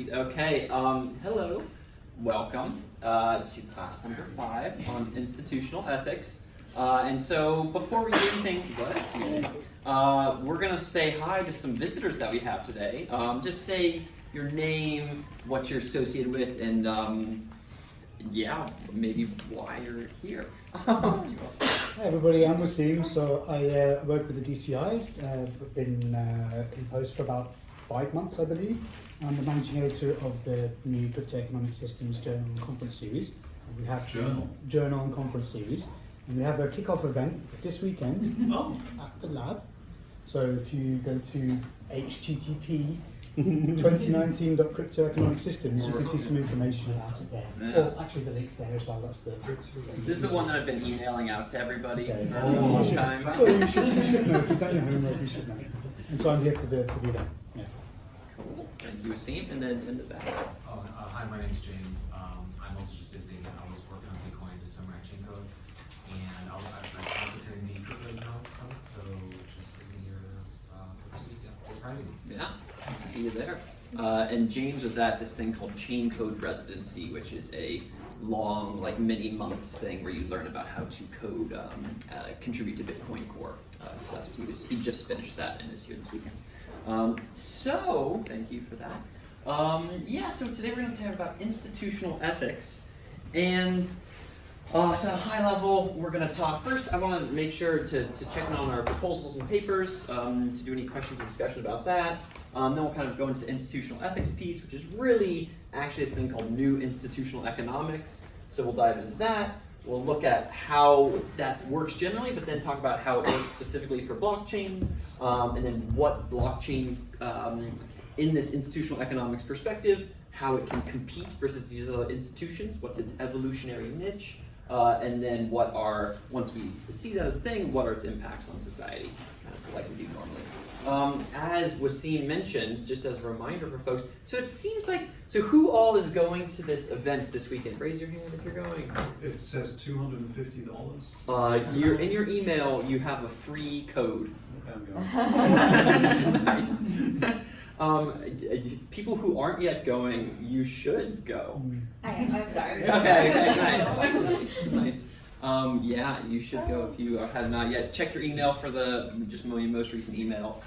Sweet. Okay. Hello. Welcome to class number 5 on institutional ethics. And so before we do anything, we're gonna say hi to some visitors that we have today. Just say your name, what you're associated with, and yeah, maybe why you're here. Hi everybody, I'm Wasim. So I work with the DCI. I've been in post for about 5 months, I believe. I'm the managing editor of the new Crypto Economic Systems Journal and Conference Series. And we have Journal and Conference Series. And we have a kick-off event this weekend at the lab. So if you go to http 2019.cryptoeconomicsystems, you can see some information about it there. Yeah. Well, actually the link's there as well. That's the. This is the one that I've been emailing out to everybody Okay. for a long time. So you should know. If you don't know homework, you should know. And so I'm here for the event. Yeah. Cool. Thank you, Wasim. And then in the back. Hi, my name's James. I'm also just visiting. I was working on Bitcoin this summer at Chainco, and I was attending the Crypto Economics Summit, so just visiting here for this week for Friday. Yeah, see you there. And James was at this thing called Chain Code Residency, which is a long, like many months thing where you learn about how to code, contribute to Bitcoin Core. So that's what he just finished that and is here this weekend. So thank you for that. Yeah, so today we're going to talk about institutional ethics, and so at a high level, we're going to talk first. I want to make sure to check in on our proposals and papers, to do any questions or discussion about that. Then we'll kind of go into the institutional ethics piece, which is really actually this thing called new institutional economics. So we'll dive into that. We'll look at how that works generally, but then talk about how it works specifically for blockchain, and then what blockchain, in this institutional economics perspective, how it can compete versus these other institutions, what's its evolutionary niche, and then what are, once we see that as a thing, what are its impacts on society, kind of like we do normally. As Wasim mentioned, just as a reminder for folks, so it seems like, so who all is going to this event this weekend? Raise your hand if you're going. It says $250. In your email, you have a free code. Nice. People who aren't yet going, you should go. I'm sorry. Okay, nice. Nice. Yeah, you should go if you have not yet. Check your email for the most recent email.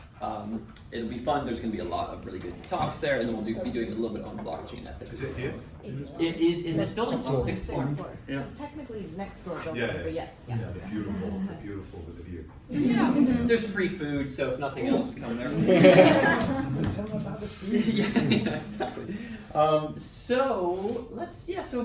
It'll be fun. There's going to be a lot of really good talks there, and then we'll be doing a little bit on blockchain ethics. Is it here? It is in this building on the 6th floor. Yeah. So technically next door building, Yeah. but yes. Yeah, the beautiful with the view. Yeah, there's free food, so if nothing else, come there. Tell them about the food. Yes, yeah, exactly. So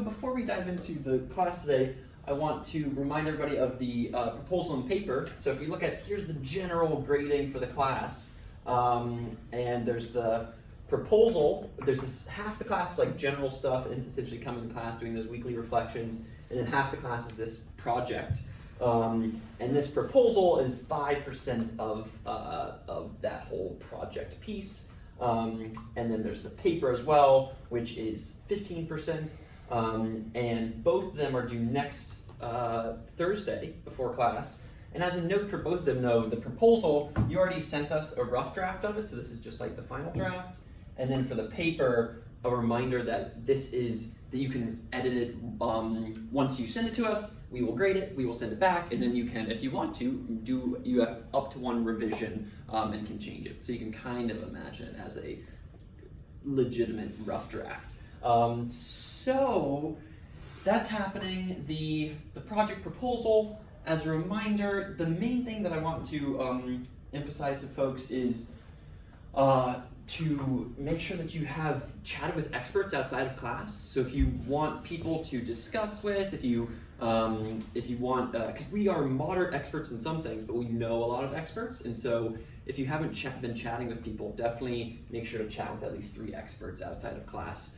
before we dive into the class today, I want to remind everybody of the proposal and paper. So if you look at, here's the general grading for the class, and there's the proposal. There's this half the class is like general stuff and essentially coming to class, doing those weekly reflections, and then half the class is this project. And this proposal is 5% of that whole project piece. And then there's the paper as well, which is 15%. And both of them are due next Thursday before class. And as a note for both of them, though, the proposal, you already sent us a rough draft of it, so this is just like the final draft. And then for the paper, a reminder that this is, that you can edit it once you send it to us, we will grade it, we will send it back, and then you can, if you want to, you have up to 1 revision and can change it. So you can kind of imagine it as a legitimate rough draft. So that's happening. The project proposal, as a reminder, the main thing that I want to emphasize to folks is to make sure that you have chatted with experts outside of class. So if you want people to discuss with, if you want, because we are moderate experts in some things, but we know a lot of experts, and so if you haven't been chatting with people, definitely make sure to chat with at least 3 experts outside of class.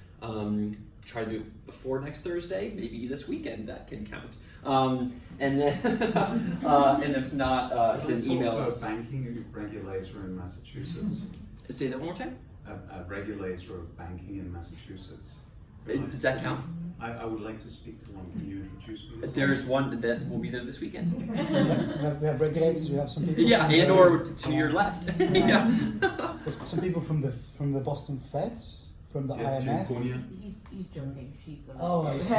Try to do it before next Thursday, maybe this weekend, that can count. And then, and if not, then email us. Also a banking regulator in Massachusetts. Say that one more time. A regulator of banking in Massachusetts. Does that count? I would like to speak to one. Can you introduce me? There's one that will be there this weekend. We have regulators. We have some people. Yeah, and or to your left. Yeah. There's some people from the Boston Feds. from the Yeah, June IMF. 20th. He's joking. She's the. Oh, I see.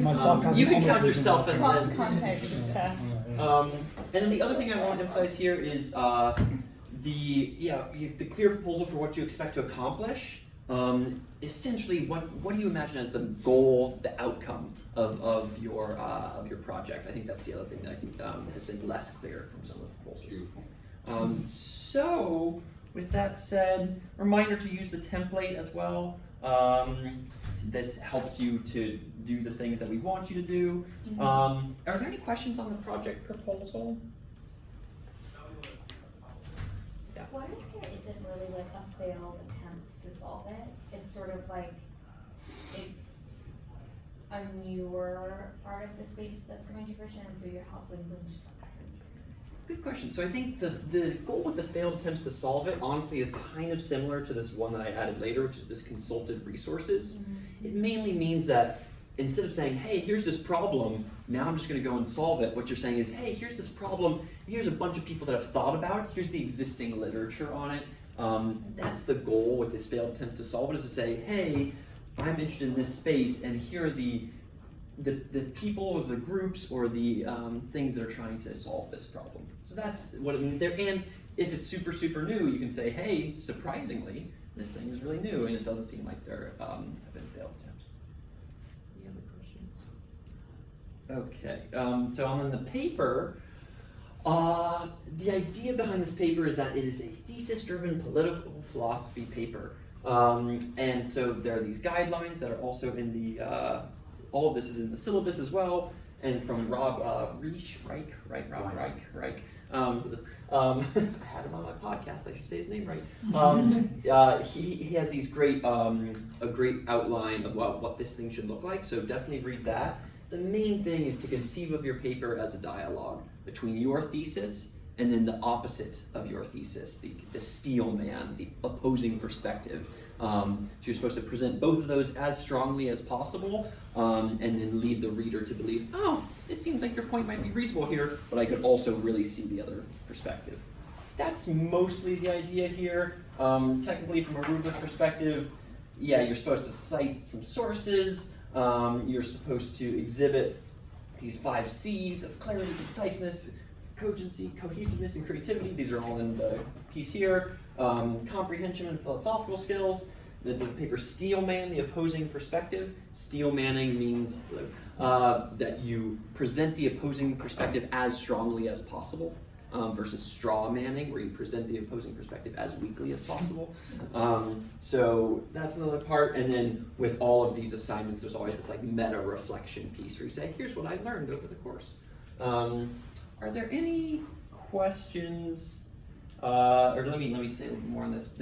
My sarcasm You can count almost yourself as wasn't- an Context is tough. And then the other thing I want to emphasize here is the clear proposal for what you expect to accomplish. Essentially, what do you imagine as the goal, the outcome of your project? I think that's the other thing that I think has been less clear from some of the proposals. Beautiful. So, with that said, reminder to use the template as well. This helps you to do the things that we want you to do. Are there any questions on the project proposal? What if there isn't really like a failed attempt to solve it? It's sort of like, it's a newer part of the space that's coming to fruition, and so you're helping bootstrap. Good question. So I think the goal with the failed attempts to solve it, honestly, is kind of similar to this one that I added later, which is this consulted resources. It mainly means that instead of saying, hey, here's this problem, now I'm just going to go and solve it, what you're saying is, hey, here's this problem, here's a bunch of people that have thought about it, here's the existing literature on it. That's the goal with this failed attempt to solve it, is to say, hey, I'm interested in this space, and here are the people or the groups or the things that are trying to solve this problem. So that's what it means there. And if it's super, super new, you can say, hey, surprisingly, this thing is really new, and it doesn't seem like there have been failed attempts. Any other questions? Okay, so on the paper, the idea behind this paper is that it is a thesis-driven political philosophy paper. And so there are these guidelines that are also in the all of this is in the syllabus as well, and from Rob Reich. I had him on my podcast, I should say his name right. He has these great, a great outline of what this thing should look like, so definitely read that. The main thing is to conceive of your paper as a dialogue between your thesis and then the opposite of your thesis, the steel man, the opposing perspective. So you're supposed to present both of those as strongly as possible, and then lead the reader to believe, oh, it seems like your point might be reasonable here, but I could also really see the other perspective. That's mostly the idea here. Technically, from a rubric perspective, yeah, you're supposed to cite some sources, you're supposed to exhibit these 5 C's of clarity, conciseness, cogency, cohesiveness, and creativity. These are all in the piece here. Comprehension and philosophical skills. Does the paper steel man the opposing perspective? Steel manning means that you present the opposing perspective as strongly as possible, versus straw manning, where you present the opposing perspective as weakly as possible. So that's another part. And then with all of these assignments, there's always this like meta reflection piece where you say, here's what I learned over the course. Are there any questions? Or let me say a little more on this.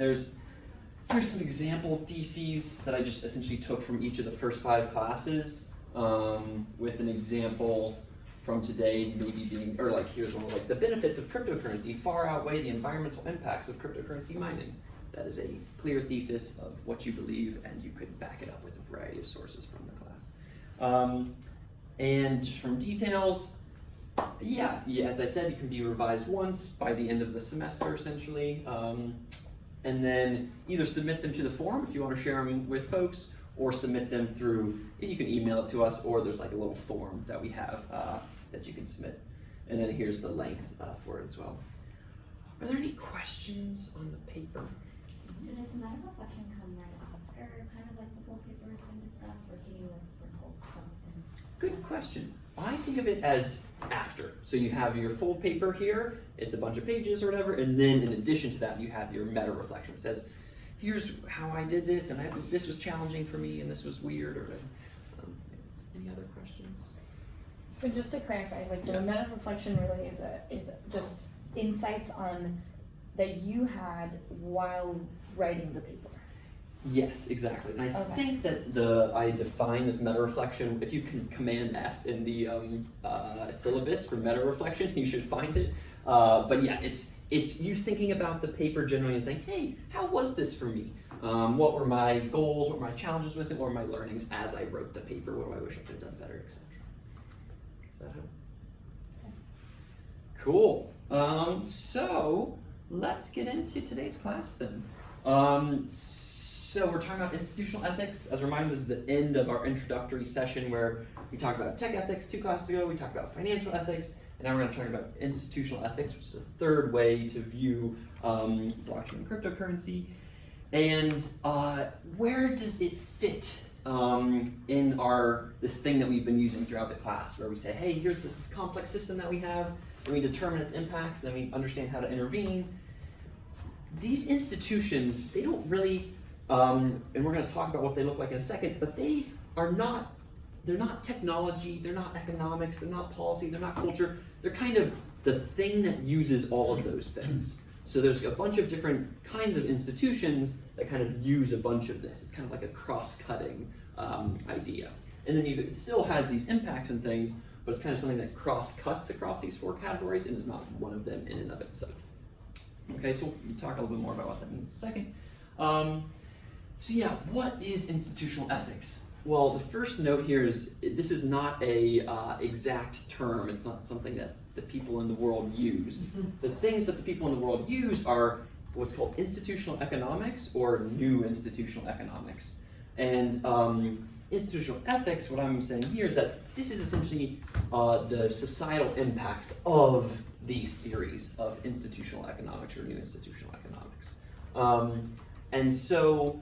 Here's some example theses that I just essentially took from each of the first 5 classes, with an example from today maybe being, or like here's one like the benefits of cryptocurrency far outweigh the environmental impacts of cryptocurrency mining. That is a clear thesis of what you believe, and you could back it up with a variety of sources from the class. And just from details, yeah, as I said, it can be revised once by the end of the semester, essentially. And then either submit them to the forum if you want to share them with folks, or submit them through, you can email it to us, or there's like a little form that we have that you can submit. And then here's the length for it as well. Are there any questions on the paper? So does the meta reflection come right after, kind of like the full paper has been discussed, or can you like sprinkle something? Good question. I think of it as after. So you have your full paper here, it's a bunch of pages or whatever, and then in addition to that, you have your meta reflection. It says, here's how I did this, and this was challenging for me, and this was weird, or any other questions? So just to clarify, like, so the meta reflection really is just insights on that you had while writing the paper. Yes, exactly. And I Okay. think that I define this meta reflection. If you can command F in the syllabus for meta reflection, you should find it. But yeah, it's you thinking about the paper generally and saying, hey, how was this for me? What were my goals? What were my challenges with it? What were my learnings as I wrote the paper? What do I wish I could have done better, etc. Does that help? Cool. So let's get into today's class then. So we're talking about institutional ethics. As a reminder, this is the end of our introductory session where we talked about tech ethics 2 classes ago, we talked about financial ethics, and now we're going to talk about institutional ethics, which is a third way to view blockchain and cryptocurrency. And where does it fit in this thing that we've been using throughout the class, where we say, hey, here's this complex system that we have, and we determine its impacts, and then we understand how to intervene. These institutions, they don't really, and we're going to talk about what they look like in a second, but they're not technology, they're not economics, they're not policy, they're not culture. They're kind of the thing that uses all of those things. So there's a bunch of different kinds of institutions that kind of use a bunch of this. It's kind of like a cross-cutting idea. And then it still has these impacts and things, but it's kind of something that cross-cuts across these 4 categories and is not one of them in and of itself. Okay, so we'll talk a little bit more about what that means in a second. So yeah, what is institutional ethics? Well, the first note here is this is not a exact term. It's not something that the people in the world use. The things that the people in the world use are what's called institutional economics or new institutional economics. And institutional ethics, what I'm saying here is that this is essentially the societal impacts of these theories of institutional economics or new institutional economics. And so,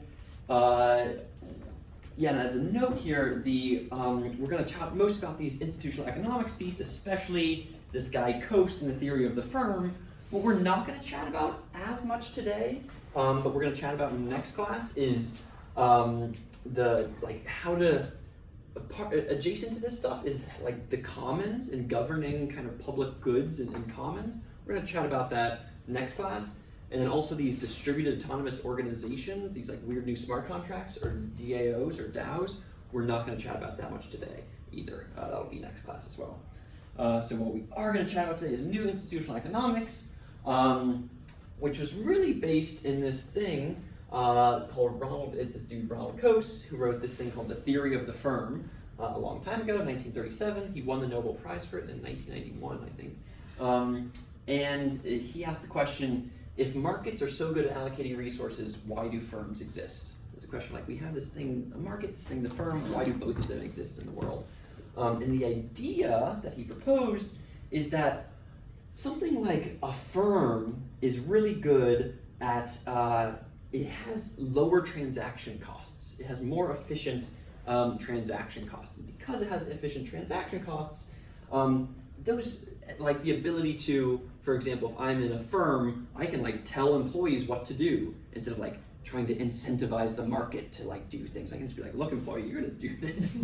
yeah, and as a note here, we're going to talk most about these institutional economics piece, especially this guy Coase and the theory of the firm. What we're not going to chat about as much today, but we're going to chat about in the next class is adjacent to this stuff is like the commons and governing kind of public goods and commons. We're going to chat about that next class. And then also these distributed autonomous organizations, these like weird new smart contracts or DAOs or DAOs, we're not going to chat about that much today either. That'll be next class as well. So what we are going to chat about today is new institutional economics, which was really based in this thing called this dude Ronald Coase, who wrote this thing called The Theory of the Firm a long time ago, in 1937. He won the Nobel Prize for it in 1991, I think. And he asked the question, if markets are so good at allocating resources, why do firms exist? It's a question like, we have this thing, the market, this thing, the firm, why do both of them exist in the world? And the idea that he proposed is that something like a firm is really good at, it has lower transaction costs. It has more efficient transaction costs. And because it has efficient transaction costs, those, like the ability to, for example, if I'm in a firm, I can like tell employees what to do instead of like trying to incentivize the market to like do things. I can just be like, look, employee, you're gonna do this.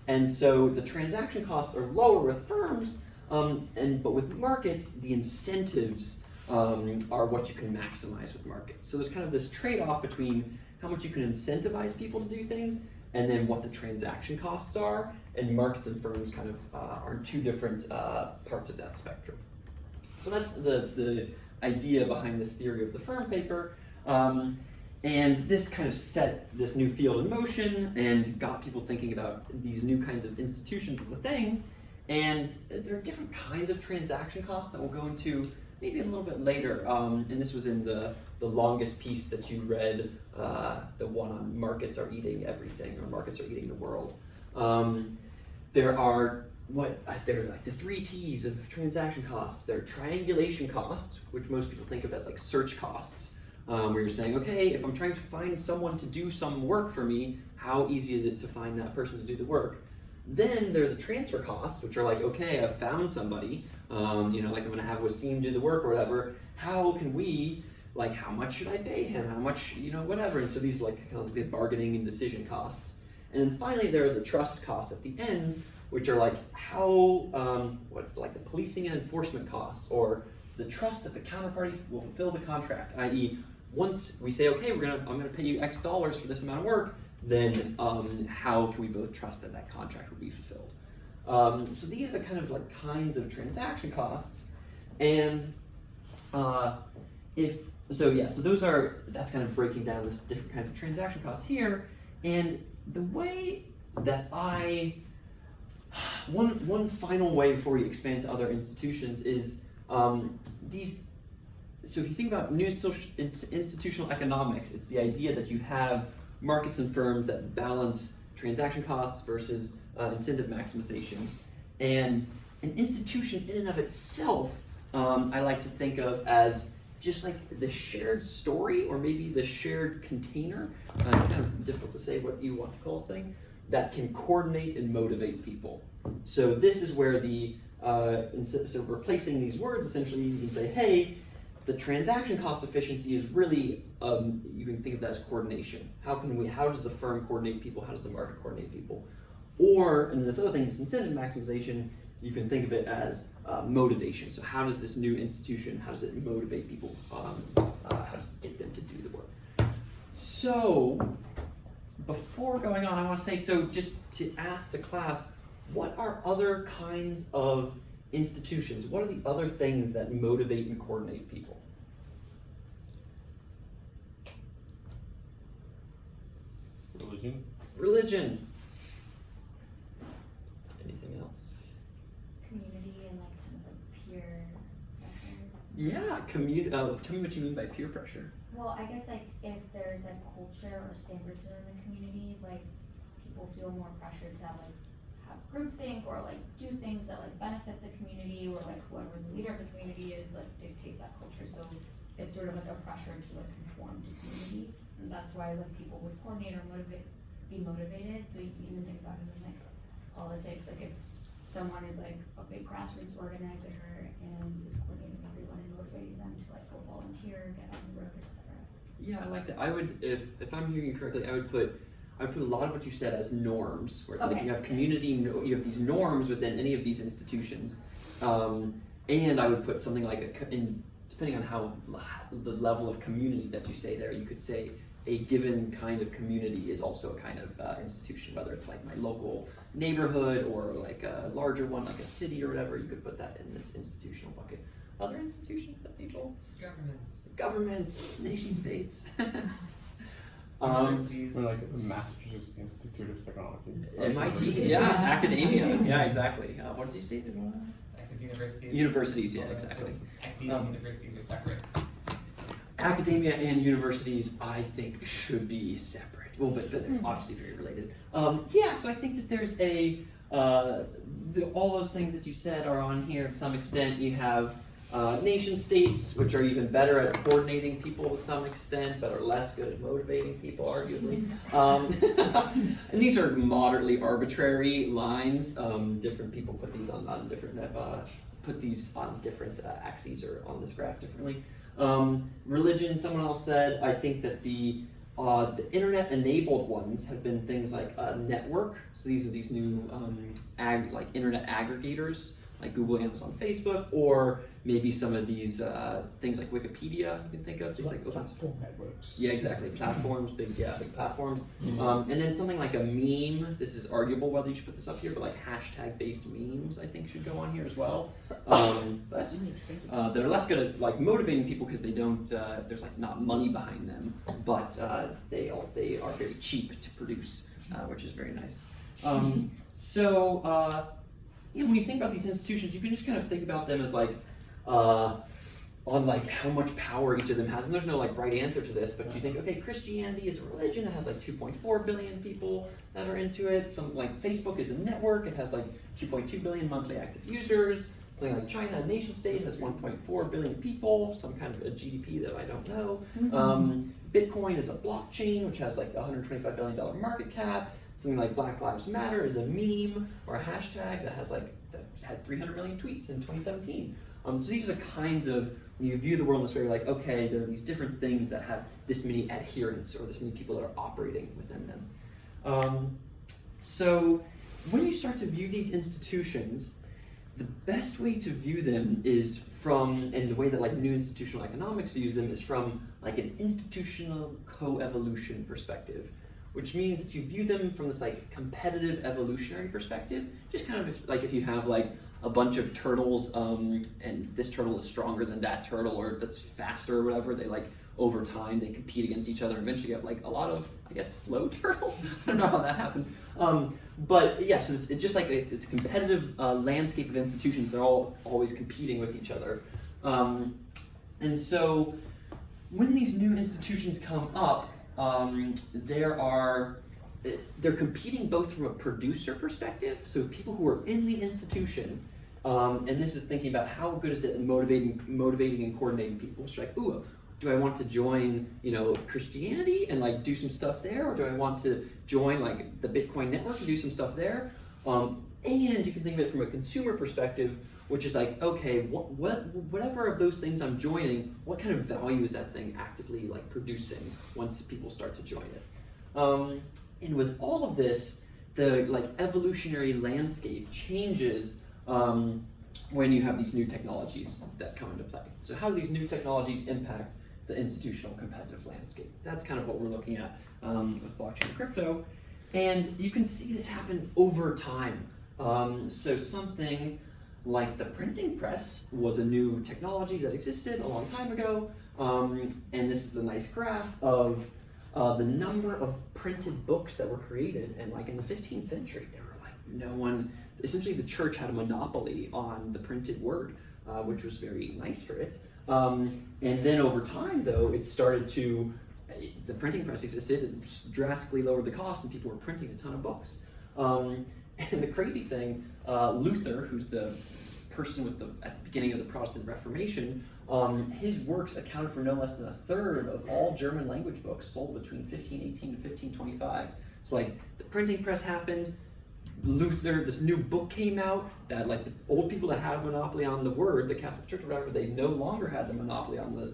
And so the transaction costs are lower with firms, but with markets, the incentives are what you can maximize with markets. So there's kind of this trade-off between how much you can incentivize people to do things and then what the transaction costs are, and markets and firms kind of are 2 different parts of that spectrum. So that's the idea behind this theory of the firm paper. And this kind of set this new field in motion and got people thinking about these new kinds of institutions as a thing. And there are different kinds of transaction costs that we'll go into maybe a little bit later. And this was in the longest piece that you read, the one on markets are eating everything, or markets are eating the world. There's like the 3 T's of transaction costs. There are triangulation costs, which most people think of as like search costs, where you're saying, okay, if I'm trying to find someone to do some work for me, how easy is it to find that person to do the work? Then there are the transfer costs, which are like, okay, I've found somebody, like I'm gonna have Wasim do the work or whatever. How can we, like, how much should I pay him? How much, whatever. And so these are like kind of like the bargaining and decision costs. And then finally, there are the trust costs at the end, which are like like the policing and enforcement costs, or the trust that the counterparty will fulfill the contract, i.e., once we say, okay, I'm gonna pay you X dollars for this amount of work, then how can we both trust that that contract will be fulfilled? So these are kind of like kinds of transaction costs, and that's kind of breaking down this different kinds of transaction costs here. And the way that one final way before we expand to other institutions is these so if you think about new institutional economics, it's the idea that you have markets and firms that balance transaction costs versus incentive maximization. And an institution in and of itself, I like to think of as just like the shared story, or maybe the shared container. It's kind of difficult to say what you want to call this thing, that can coordinate and motivate people. So this is where the, so replacing these words, essentially you can say, hey, the transaction cost efficiency is really, you can think of that as coordination. How does the firm coordinate people? How does the market coordinate people? Or, and this other thing, this incentive maximization, you can think of it as motivation. So how does this new institution, how does it motivate people? How does it get them to do the work? So, before going on, I want to say, so just to ask the class, what are other kinds of institutions? What are the other things that motivate and coordinate people? Religion. Religion. Anything else? Community and like kind of like peer pressure. Yeah, tell me what you mean by peer pressure. Well, I guess like if there's a culture or standards within the community, like people feel more pressure to have groupthink or like do things that like benefit the community, or like whoever the leader of the community is like dictates that culture. So it's sort of like a pressure to like conform to community, and that's why like people would coordinate or be motivated. So you can even think about it in like politics, like if someone is like a big grassroots organizer and is coordinating everyone and motivating them to like go volunteer, get on the road, etc. Yeah, I like that. I would, if I'm hearing you correctly, I would put a lot of what you said as norms, where it's like you have community, you have these norms within any of these institutions, and I would put something like depending on how the level of community that you say there, you could say a given kind of community is also a kind of institution, whether it's like my local neighborhood or like a larger one, like a city or whatever. You could put that in this institutional bucket. Other institutions that people? Governments, nation states. Universities. Or like the Massachusetts Institute of Technology. MIT, yeah, academia, yeah, exactly. What did you say? I said universities. Universities, yeah, exactly. Academia and universities are separate. Academia and universities, I think, should be separate. Well, but they're obviously very related. Yeah, so I think that there's all those things that you said are on here to some extent. You have nation states, which are even better at coordinating people to some extent, but are less good at motivating people, arguably. And these are moderately arbitrary lines. Different people put these on different axes or on this graph differently. Religion, someone else said, I think that the internet-enabled ones have been things like network. So these are these new like internet aggregators, like Google, Amazon, Facebook, or maybe some of these things like Wikipedia you can think of. It's like platform networks. Yeah, exactly. Platforms, big platforms. And then something like a meme. This is arguable whether you should put this up here, but like hashtag-based memes, I think, should go on here as well. They're less good at like motivating people because they don't. There's like not money behind them, but they are very cheap to produce, which is very nice. When you think about these institutions, you can just kind of think about them as like on like how much power each of them has. And there's no like right answer to this, but you think, okay, Christianity is a religion. It has like 2.4 billion people that are into it. Some like Facebook is a network. It has like 2.2 billion monthly active users. Something like China, a nation state, has 1.4 billion people, some kind of a GDP that I don't know. Bitcoin is a blockchain, which has like $125 billion market cap. Something like Black Lives Matter is a meme or a hashtag that had 300 million tweets in 2017. So these are the kinds of, when you view the world in this way, you're like, okay, there are these different things that have this many adherents or this many people that are operating within them. So when you start to view these institutions, the best way to view them is from, and the way that like new institutional economics views them is from like an institutional co-evolution perspective, which means that you view them from this like competitive evolutionary perspective. Just kind of like if you have like a bunch of turtles and this turtle is stronger than that turtle or that's faster or whatever, they like over time they compete against each other. Eventually you have like a lot of, I guess, slow turtles. I don't know how that happened. But yeah, so it's just like it's a competitive landscape of institutions. They're all always competing with each other. And so when these new institutions come up, they're competing both from a producer perspective, so people who are in the institution, and this is thinking about how good is it at motivating and coordinating people. So like, ooh, do I want to join, Christianity and like do some stuff there, or do I want to join like the Bitcoin network and do some stuff there? And you can think of it from a consumer perspective, which is like, okay, whatever of those things I'm joining, what kind of value is that thing actively like producing once people start to join it? And with all of this, the like evolutionary landscape changes when you have these new technologies that come into play. So how do these new technologies impact the institutional competitive landscape? That's kind of what we're looking at with blockchain and crypto. And you can see this happen over time. So something like the printing press was a new technology that existed a long time ago. And this is a nice graph of the number of printed books that were created. And like in the 15th century, there were like no one, essentially the church had a monopoly on the printed word, which was very nice for it. And then over time though, it started to, the printing press existed, it drastically lowered the cost and people were printing a ton of books. And the crazy thing, Luther, who's the person at the beginning of the Protestant Reformation, his works accounted for no less than a third of all German language books sold between 1518 to 1525. So like the printing press happened, Luther, this new book came out that like the old people that had a monopoly on the word, the Catholic Church or whatever, they no longer had the monopoly on the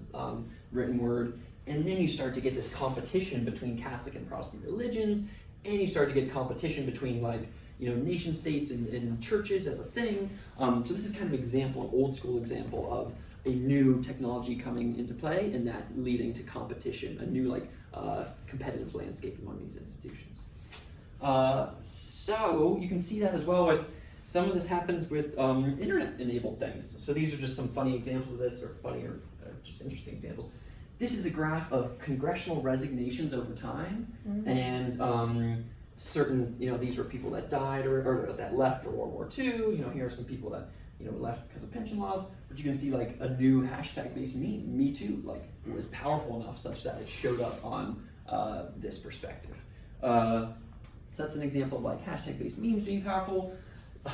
written word. And then you start to get this competition between Catholic and Protestant religions, and you start to get competition between like, nation states and churches as a thing. So this is kind of an example, an old school example of a new technology coming into play and that leading to competition, a new like competitive landscape among these institutions. So you can see that as well with some of this happens with internet-enabled things. So these are just some funny examples of this, or funny or just interesting examples. This is a graph of congressional resignations over time, and certain, these were people that died or that left for World War II. Here are some people that left because of pension laws. But you can see like a new hashtag-based meme, Me Too, like was powerful enough such that it showed up on this perspective. So that's an example of like hashtag-based memes being powerful.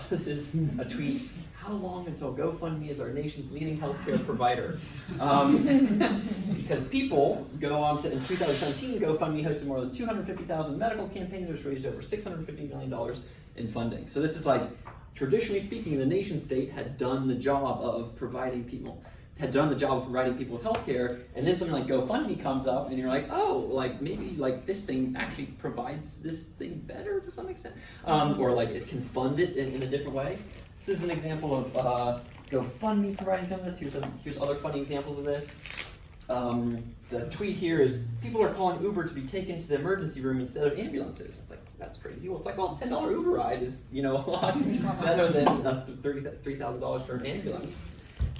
This is a tweet. How long until GoFundMe is our nation's leading healthcare provider? Because people go on to, in 2017, GoFundMe hosted more than 250,000 medical campaigns, which raised over $650 million in funding. So this is like, traditionally speaking, the nation state had done the job of providing people with healthcare, and then something like GoFundMe comes up, and you're like, oh, like maybe like this thing actually provides this thing better to some extent, or like it can fund it in a different way. This is an example of GoFundMe providing some of this. Here's other funny examples of this. The tweet here is, people are calling Uber to be taken to the emergency room instead of ambulances. It's like, that's crazy. Well, it's like, well, $10 Uber ride is, a lot better than $3,000 for an ambulance.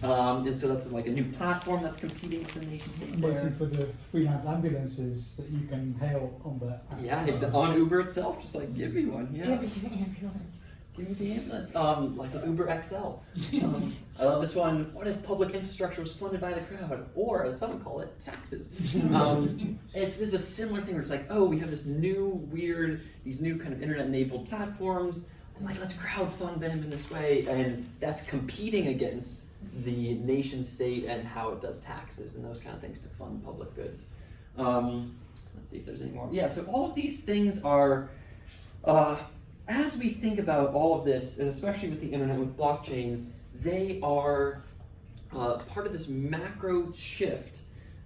And so that's like a new platform that's competing with the nation state I'm waiting there. for the freelance ambulances that you can hail on the app. Yeah, it's on Uber itself, just like, give me one. Yeah. Give me the ambulance. Give me the ambulance. Like an Uber XL. I love this one. What if public infrastructure was funded by the crowd? Or, as some call it, taxes. It's just a similar thing where it's like, oh, we have this new these new kind of internet-enabled platforms, and like, let's crowdfund them in this way, and that's competing against the nation state and how it does taxes and those kind of things to fund public goods. Let's see if there's any more. Yeah, so all of these things are, as we think about all of this, and especially with the internet, with blockchain, they are part of this macro shift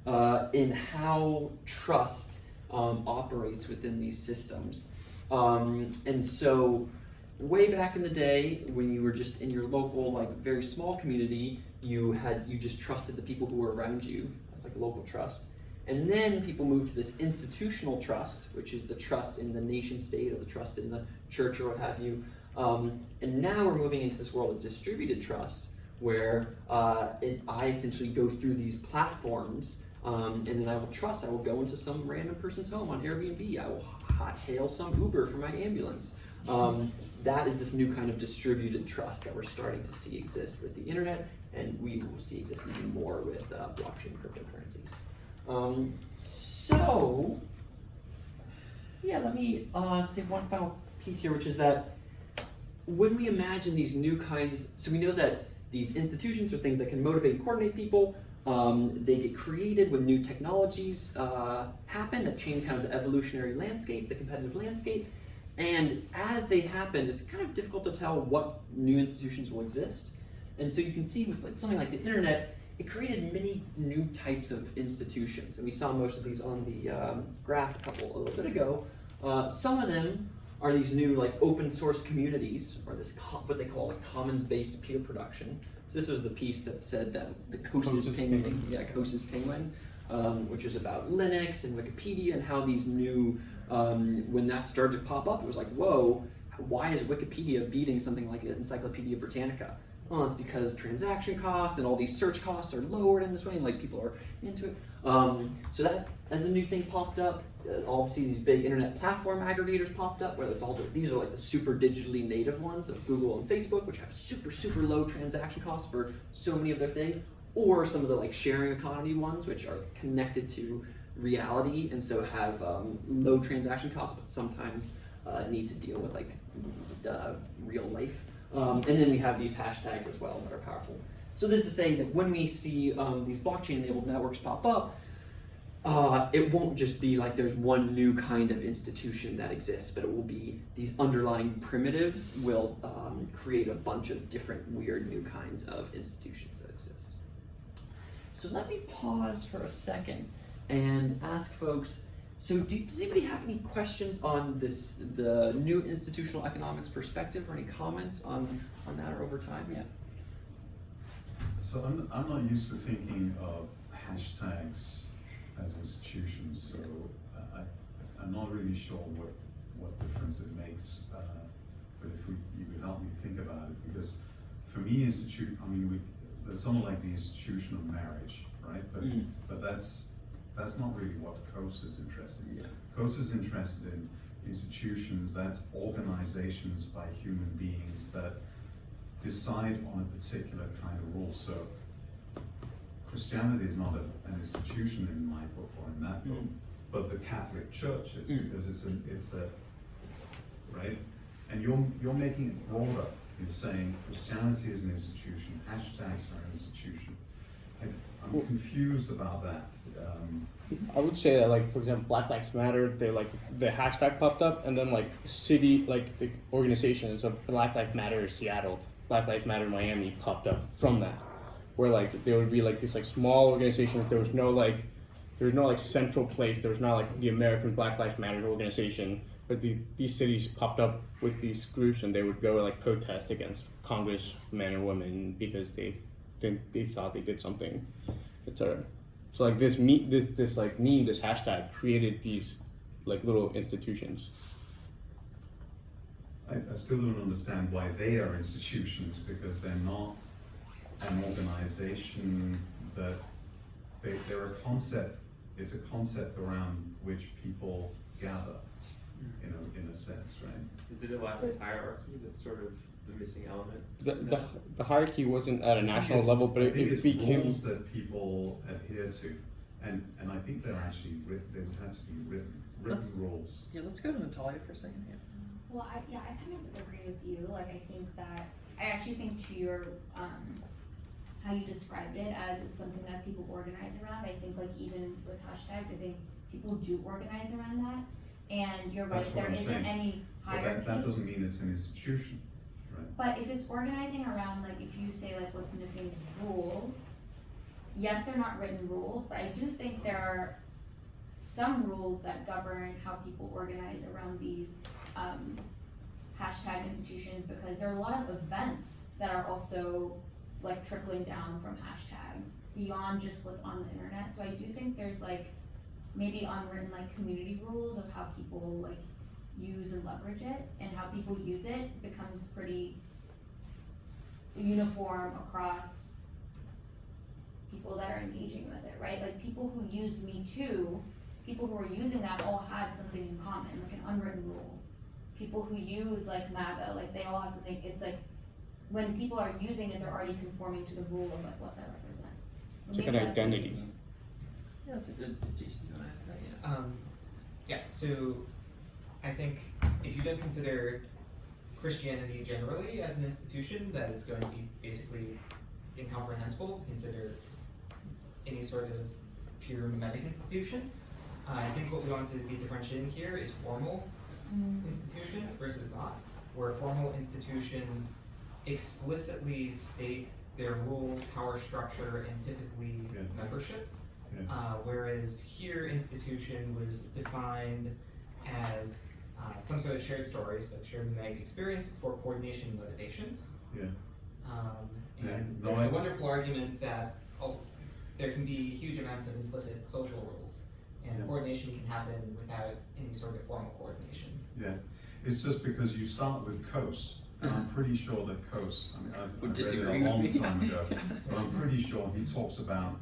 in how trust operates within these systems. And so way back in the day, when you were just in your local, like very small community, you just trusted the people who were around you. That's like local trust. And then people moved to this institutional trust, which is the trust in the nation state or the trust in the church or what have you. And now we're moving into this world of distributed trust, where I essentially go through these platforms, and then I will go into some random person's home on Airbnb. I will hail some Uber for my ambulance. That is this new kind of distributed trust that we're starting to see exist with the internet and we will see exist even more with blockchain cryptocurrencies. So, yeah, let me say one final piece here, which is that when we imagine these new kinds, so we know that these institutions are things that can motivate and coordinate people. They get created when new technologies happen that change kind of the evolutionary landscape, the competitive landscape. And as they happen, it's kind of difficult to tell what new institutions will exist. And so you can see with like something like the internet, it created many new types of institutions. And we saw most of these on the graph a little bit ago. Some of them are these new like open source communities, or this what they call a commons-based peer production. So this was the piece that said that the Coase's Penguin, Coase's Penguin, which is about Linux and Wikipedia and how these new, when that started to pop up, it was like, whoa, why is Wikipedia beating something like Encyclopedia Britannica? Well, it's because transaction costs and all these search costs are lowered in this way, and like people are into it. So that, as a new thing popped up, obviously these big internet platform aggregators popped up, whether it's all these are like the super digitally native ones of Google and Facebook, which have super low transaction costs for so many of their things, or some of the like sharing economy ones, which are connected to reality and so have low transaction costs, but sometimes need to deal with like real life. And then we have these hashtags as well that are powerful. So this is to say that when we see these blockchain-enabled networks pop up, it won't just be like there's one new kind of institution that exists, but it will be these underlying primitives will create a bunch of different weird new kinds of institutions that exist. So let me pause for a second and ask folks, so does anybody have any questions on the new institutional economics perspective, or any comments on that or over time? Yeah. So I'm not used to thinking of hashtags as institutions, so I'm not really sure what difference it makes. But if you could help me think about it, because for me, there's something like the institution of marriage, right? But that's not really what COSE is interested in. Yeah. COSE is interested in institutions, that's organizations by human beings that decide on a particular kind of rule. So Christianity is not an institution in my book or in that book, but the Catholic Church is, because it's a right? And you're making it broader. You're saying Christianity is an institution, hashtags are an institution. I'm confused about that. I would say that, like, for example, Black Lives Matter, they like the hashtag popped up, and then like city, like the organizations of Black Lives Matter Seattle, Black Lives Matter Miami popped up from that, where like there would be like this like small organization. There was no like central place. There was not like the American Black Lives Matter organization, but these cities popped up with these groups, and they would go like protest against congressmen and women because they thought they did something, etc. So like this hashtag created these like little institutions. I still don't understand why they are institutions, because they're not an organization, that they're a concept. It's a concept around which people gather, in a sense, right? Is it a lack of hierarchy that's sort of the missing element? The hierarchy wasn't at a national level, but it became rules that people adhere to, and I think they're actually they would have to be written rules. Yeah, let's go to Natalia for a second. Yeah. Well, I kind of agree with you. Like, I actually think to your, how you described it as it's something that people organize around. I think like even with hashtags, I think people do organize around that. And you're right, That's what there I'm isn't saying. any But hierarchy. that doesn't mean it's an institution, right? But if it's organizing around, like, if you say like what's missing rules, yes, they're not written rules, but I do think there are some rules that govern how people organize around these hashtag institutions, because there are a lot of events that are also like trickling down from hashtags beyond just what's on the internet. So I do think there's like maybe unwritten like community rules of how people like use and leverage it, and how people use it becomes pretty uniform across people that are engaging with it, right? Like people who use Me Too, people who are using that all had something in common, like an unwritten rule. People who use like MAGA, like they all have something, it's like when people are using it, they're already conforming to the rule of like what that represents. It's like Maybe an that's- identity. Yeah, that's a good, Jason, you wanna add to that? Yeah, so I think if you don't consider Christianity generally as an institution, that it's going to be basically incomprehensible to consider any sort of pure mimetic institution. I think what we want to be differentiating here is formal institutions versus not, where formal institutions explicitly state their rules, power structure, and typically Yeah. membership. Yeah. Whereas here, institution was defined as some sort of shared stories, like shared mimetic experience for coordination and motivation. Yeah. And Yeah, no, there's I- a wonderful argument that there can be huge amounts of implicit social rules, and Yeah. coordination can happen without any sort of formal coordination. Yeah, it's just because you start with Coase, and I'm pretty sure that Coase, I mean, I Would read it disagree a with long me. time ago, but I'm pretty sure he talks about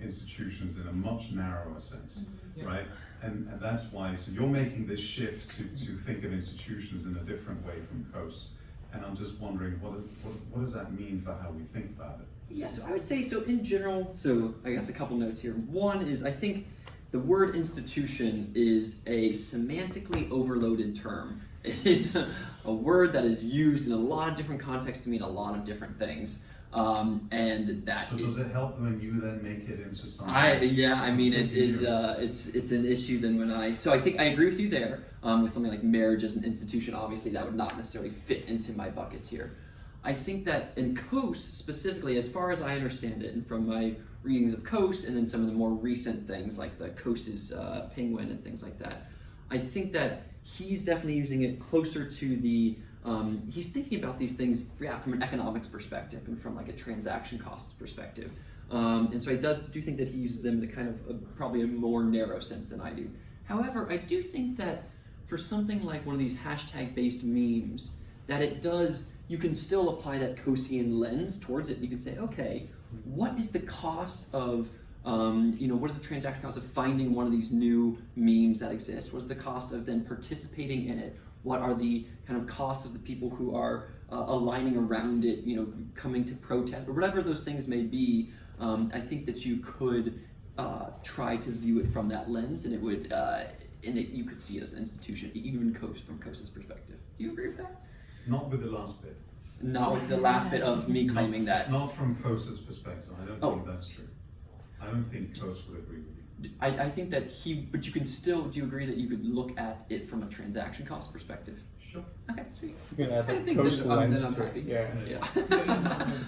institutions in a much narrower sense, Yeah. right? And that's why, so you're making this shift to think of institutions in a different way from Coase, and I'm just wondering, what does that mean for how we think about it? Yeah, so I would say, so in general, so I guess a couple notes here. One is I think the word institution is a semantically overloaded term. It is a word that is used in a lot of different contexts to mean a lot of different things. And that So is. does it help when you then make it into something? I mean, it completely is. new? It's an issue. Then when so I think I agree with you there. With something like marriage as an institution, obviously that would not necessarily fit into my buckets here. I think that in Coase specifically, as far as I understand it, and from my readings of Coase, and then some of the more recent things like the Coase's penguin and things like that, I think that he's definitely using it closer to the. He's thinking about these things from an economics perspective and from like a transaction costs perspective. And so I do think that he uses them in a kind of probably a more narrow sense than I do. However, I do think that for something like one of these hashtag-based memes, that you can still apply that Coasean lens towards it. You can say, okay, what is the cost of, what is the transaction cost of finding one of these new memes that exist? What is the cost of then participating in it? What are the kind of costs of the people who are aligning around it, coming to protest, or whatever those things may be? I think that you could try to view it from that lens, and it would, you could see it as an institution, even from Coase's perspective. Do you agree with that? Not with the last bit. Not with the last bit of me claiming that. Not from Coase's perspective, I don't Oh. think that's true. I don't think Coase would agree with you. I think that but you can still, do you agree that you could look at it from a transaction cost perspective? Sure. Okay, sweet. You can add I the think Coase then lens I'm to it. happy. Yeah. Yeah.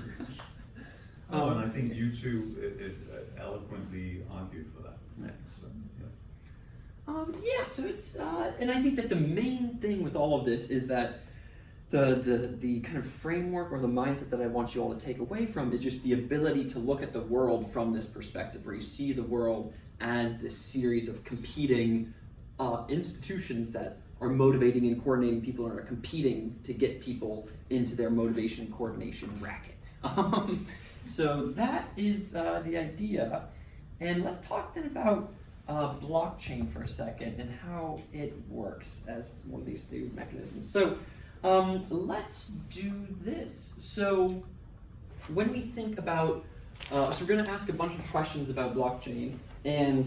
Oh, and I think you two eloquently argued for that. Yeah. So, So it's, and I think that the main thing with all of this is that the kind of framework or the mindset that I want you all to take away from is just the ability to look at the world from this perspective, where you see the world as this series of competing institutions that are motivating and coordinating people and are competing to get people into their motivation and coordination racket. So that is the idea. And let's talk then about blockchain for a second and how it works as one of these new mechanisms. So let's do this. So when we think about, so we're going to ask a bunch of questions about blockchain, and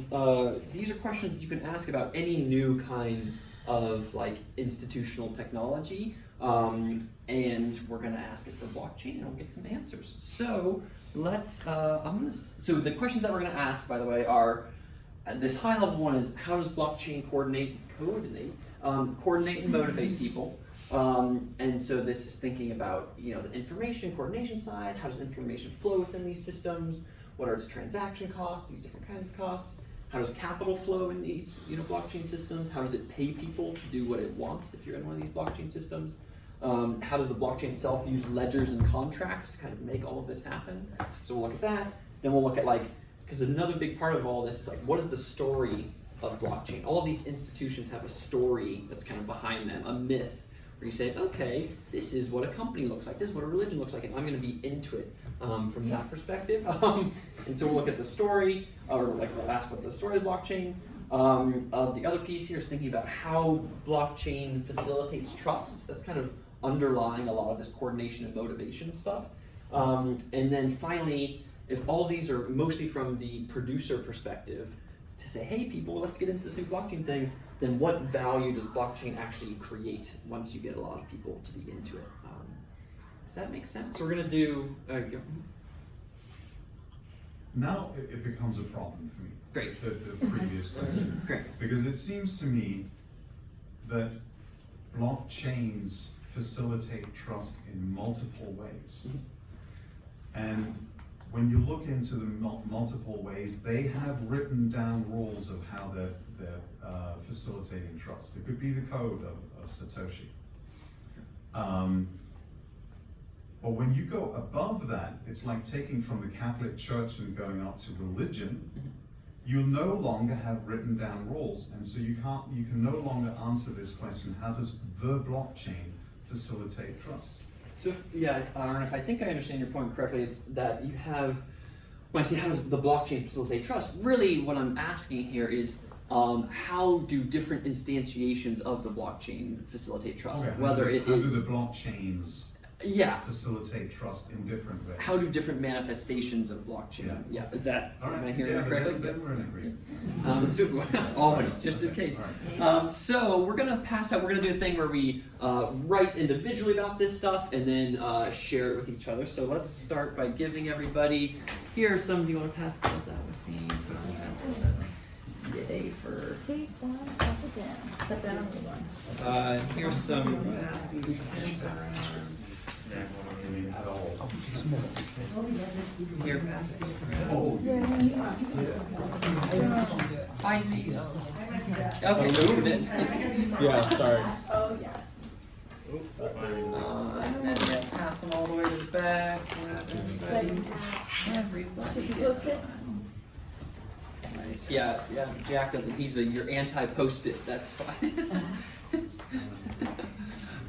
these are questions that you can ask about any new kind of like institutional technology, and we're going to ask it for blockchain, and we'll get some answers. So let's. So the questions that we're going to ask, by the way, are this high level one is how does blockchain coordinate and motivate people. And so this is thinking about the information coordination side. How does information flow within these systems? What are its transaction costs? These different kinds of costs. How does capital flow in these blockchain systems? How does it pay people to do what it wants if you're in one of these blockchain systems? How does the blockchain itself use ledgers and contracts to kind of make all of this happen? So we'll look at that. Then we'll look at because another big part of all this is what is the story of blockchain? All of these institutions have a story that's kind of behind them, a myth, where you say, okay, this is what a company looks like, this is what a religion looks like, and I'm going to be into it from that perspective. And so we'll look at the story, or we'll ask what's the story of blockchain. The other piece here is thinking about how blockchain facilitates trust. That's kind of underlying a lot of this coordination and motivation stuff. And then finally, if all these are mostly from the producer perspective, to say, hey people, let's get into this new blockchain thing, then what value does blockchain actually create once you get a lot of people to be into it? Does that make sense? So we're gonna do, Now it becomes a problem for me. Great. The previous question. Great. Because it seems to me that blockchains facilitate trust in multiple ways. And when you look into the multiple ways, they have written down rules of how they're facilitating trust. It could be the code of Satoshi. But when you go above that, it's like taking from the Catholic Church and going up to religion. You no longer have written down rules, and so you can no longer answer this question: how does the blockchain facilitate trust? So yeah, Aaron, if I think I understand your point correctly, it's that you have, when I say how does the blockchain facilitate trust, really what I'm asking here is how do different instantiations of the blockchain facilitate trust? Okay, Whether how it do is, the blockchains facilitate trust in different ways? how do different manifestations of blockchain? Yeah, is that, All right. am I hearing that but correctly? then we're in agreement. So, always, just in case. All right. So we're gonna pass out. We're gonna do a thing where we write individually about this stuff and then share it with each other. So let's start by giving everybody. Here are some. Do you want to pass those out with me? Yay for. Take one, pass it down. Set down on the ones. Here's some. Pass these pens around. Here, pass these around. Oh, Find these. Okay, move it. Yeah, sorry. Oh, yes. And then yeah, pass them all the way to the back. Everybody. Just Post-its. Nice. Yeah, Jack doesn't. He's your anti-post-it. That's fine.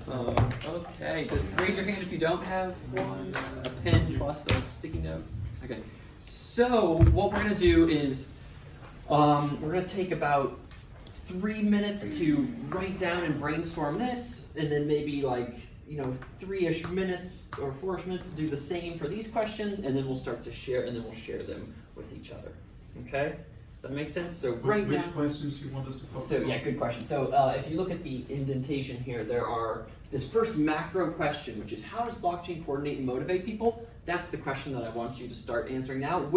Okay, just raise your hand if you don't have one. A pen plus a sticky note. Okay. So what we're gonna do is we're gonna take about 3 minutes to write down and brainstorm this, and then maybe 3-ish minutes or 4-ish minutes to do the same for these questions, and then we'll start to share, and then we'll share them with each other. Okay? Does that make sense? So right now. Which questions do you want us to focus So on? yeah, good question. So if you look at the indentation here, there are this first macro question, which is how does blockchain coordinate and motivate people? That's the question that I want you to start answering now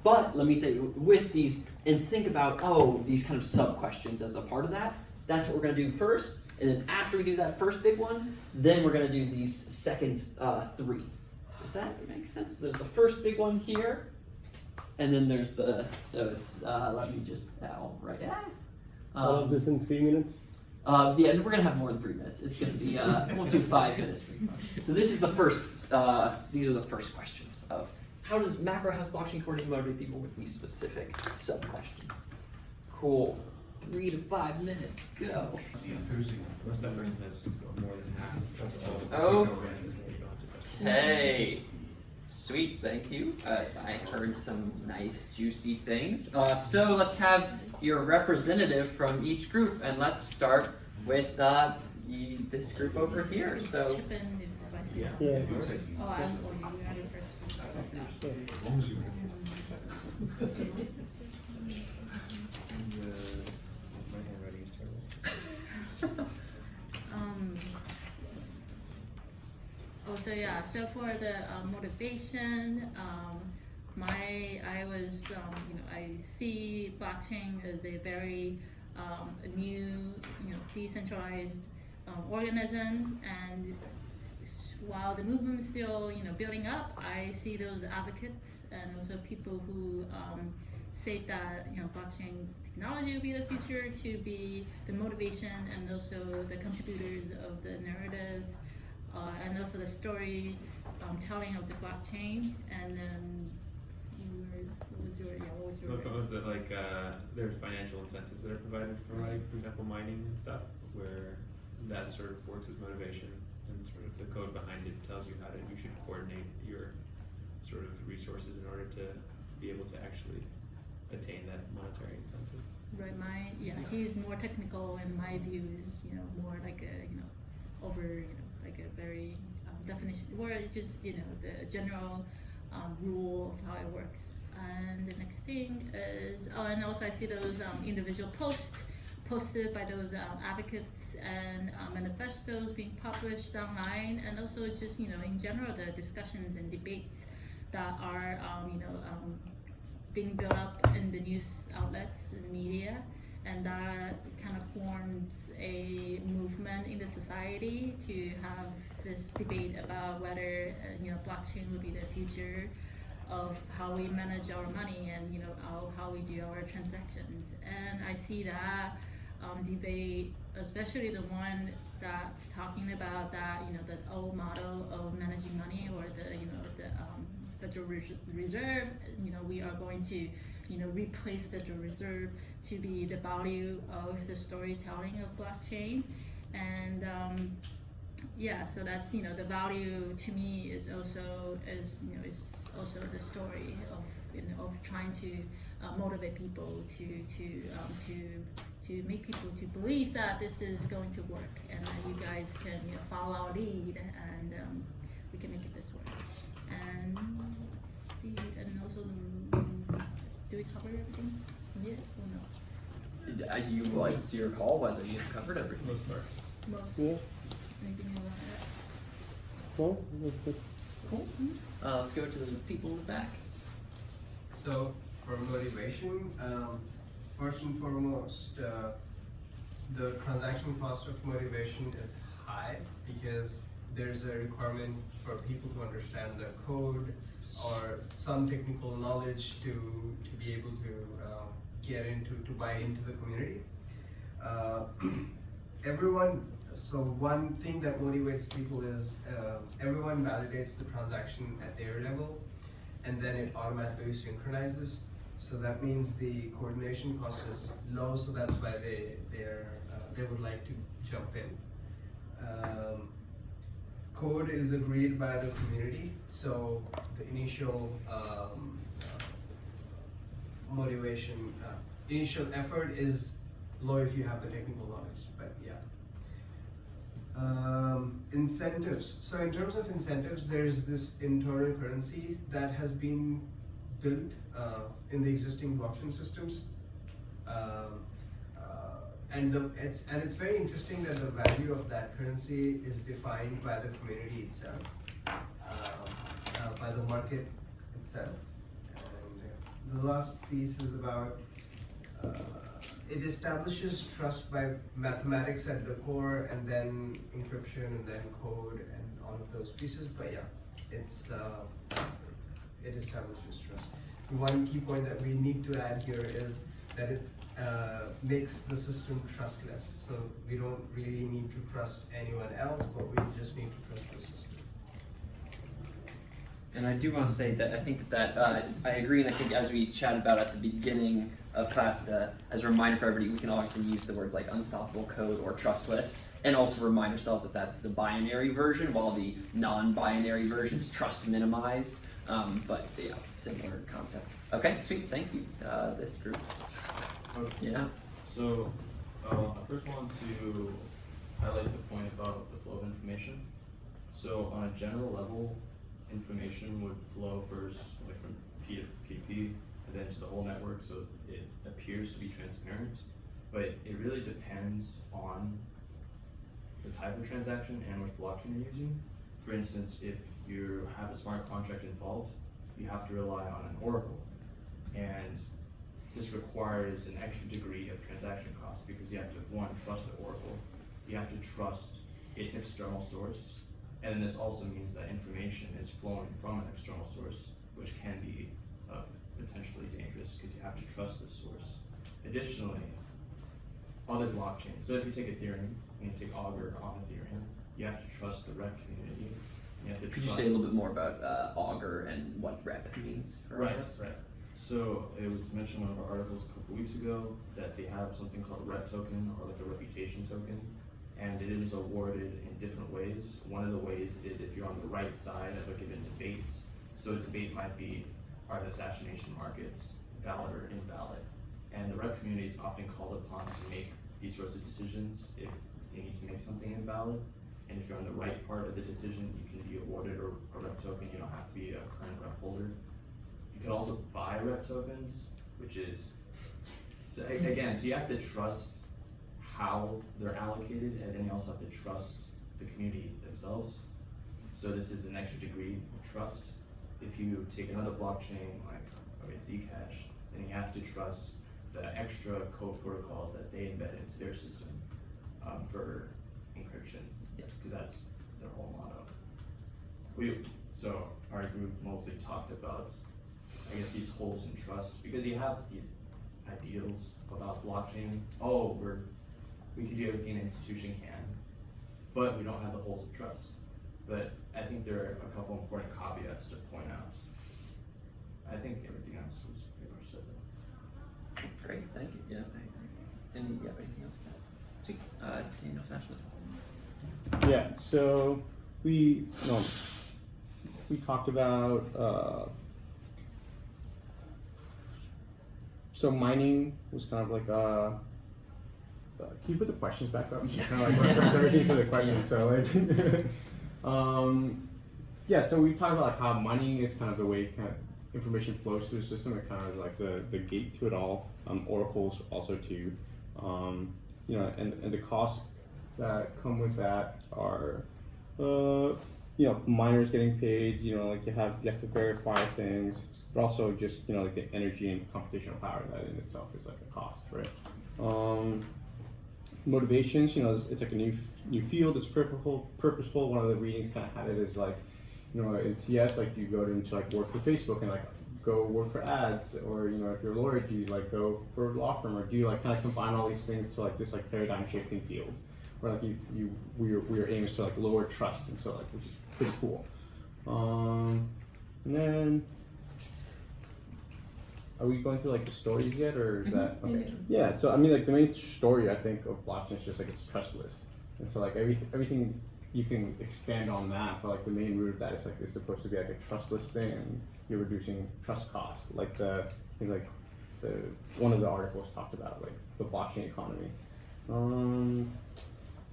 but let me say with these, and think about, these kind of sub-questions as a part of that. That's what we're gonna do first, and then after we do that first big one, then we're gonna do these second 3. Does that make sense? So there's the first big one here, and then there's let me just, write it. All of this in 3 minutes? Yeah, and we're gonna have more than 3 minutes. It's gonna be, we'll do 5 minutes. So this is the first, these are the first questions of how does blockchain coordinate and motivate people with these specific sub-questions? Cool. 3 to 5 minutes, go. Unless that person has more than half. Oh. Hey. Sweet, thank you. I heard some nice, juicy things. So let's have your representative from each group, and let's start with this group over here. So, Chip in if I say Yeah. something. Oh, you had it first. As long as you My handwriting is terrible. So for the motivation, I see blockchain as a very new, decentralized organism, and while the movement is still, building up, I see those advocates and also people who say that, blockchain technology will be the future to be the motivation and also the contributors of the narrative, and also the story telling of the blockchain. And then what was your What was that there's financial incentives that are provided for for example mining and stuff, where that sort of works as motivation, and sort of the code behind it tells you how you should coordinate your sort of resources in order to be able to actually attain that monetary incentive. Right, he's more technical, and my view is, more like a, over like a very definition, or it's just the general rule of how it works. And the next thing is, oh, and also I see those individual posts posted by those advocates and manifestos being published online, and also just in general the discussions and debates that are being built up in the news outlets and media, and that kind of forms a movement in the society to have this debate about whether blockchain will be the future of how we manage our money and how we do our transactions. And I see that debate, especially the one that's talking about that the old model of managing money, or the Federal Reserve. We are going to replace Federal Reserve to be the value of the storytelling of blockchain. And so that's the value to me is also the story of trying to motivate people to make people to believe that this is going to work, and that you guys can follow our lead, and we can make it this work. And let's see, and also do we cover everything? Yeah or no? It's your call whether you've covered everything. Most part. Well, Yeah. anything you want to add? Cool. That's good. Cool. Let's go to the people in the back. So for motivation, first and foremost, the transaction cost of motivation is high because there's a requirement for people to understand the code or some technical knowledge to be able to to buy into the community. So one thing that motivates people is everyone validates the transaction at their level, and then it automatically synchronizes. So that means the coordination cost is low. So that's why they would like to jump in. Code is agreed by the community. So the initial motivation, initial effort is low if you have the technical knowledge. But yeah. Incentives. So in terms of incentives, there's this internal currency that has been built in the existing blockchain systems, and it's very interesting that the value of that currency is defined by the community itself, by the market itself. And the last piece is about it establishes trust by mathematics at the core, and then encryption, and then code, and all of those pieces. But yeah, it establishes trust. One key point that we need to add here is that it makes the system trustless. So we don't really need to trust anyone else, but we just need to trust the system. And I do want to say that I think that I agree, and I think as we chatted about at the beginning of class, as a reminder for everybody, we can also use the words like unstoppable code or trustless, and also remind ourselves that that's the binary version, while the non-binary version is trust minimized. But yeah, similar concept. Okay, sweet, thank you, this group. Okay. Yeah. So I first want to highlight the point about the flow of information. So on a general level, information would flow first like from P to PP and then to the whole network, so it appears to be transparent, but it really depends on the type of transaction and which blockchain you're using. For instance, if you have a smart contract involved, you have to rely on an oracle, and this requires an extra degree of transaction cost because you have to, one, trust the oracle, you have to trust its external source, and then this also means that information is flowing from an external source, which can be potentially dangerous because you have to trust the source. Additionally, other blockchains, so if you take Ethereum and you take Augur on Ethereum, you have to trust the rep community. You have to Could you say a little bit more about Augur and what rep means? Right. So it was mentioned in one of our articles a couple weeks ago that they have something called a rep token, or like a reputation token, and it is awarded in different ways. One of the ways is if you're on the right side of a given debate. So a debate might be, are the assassination markets valid or invalid? And the rep community is often called upon to make these sorts of decisions if they need to make something invalid. and if you're on the right part of the decision, you can be awarded a rep token. You don't have to be a current rep holder. You can also buy rep tokens, which is, so again, so you have to trust how they're allocated, and then you also have to trust the community themselves. So this is an extra degree of trust. If you take another blockchain like Zcash, then you have to trust the extra code protocols that they embed into their system for encryption, because that's their whole motto. So our group mostly talked about, I guess, these holes in trust, because you have these ideals about blockchain. Oh, we can do everything an institution can, but we don't have the holes of trust. But I think there are a couple important caveats to point out. I think everything else was pretty much said though. Great, thank you. Yeah, I agree. Anything else? See, Daniel Sessions. Yeah, so we talked about so mining was kind of like can you put the questions back up? Yeah. Kind of like reference everything for the questions. So like yeah, so we talked about like how mining is kind of the way kind of information flows through the system. It kind of is like the gate to it all. Oracles also too. You know, and the costs that come with that are you know, miners getting paid, you know, like you have to verify things, but also just, you know, like the energy and computational power, that in itself is like a cost, right? Motivations, you know, it's like a new field, it's purposeful. One of the readings kind of had it as like, you know, in CS, like you go into like work for Facebook and like go work for ads, or, you know, if you're a lawyer, do you like go for a law firm, or do you like kind of combine all these things to like this like paradigm shifting field, where like your aim is to like lower trust, and so like, which is pretty cool. And then, are we going through like the stories yet, or is that okay? Yeah. So I mean, like the main story I think of blockchain is just like it's trustless, and so like everything you can expand on that, but like the main root of that is like it's supposed to be like a trustless thing, and you're reducing trust costs. Like I think like one of the articles talked about like the blockchain economy,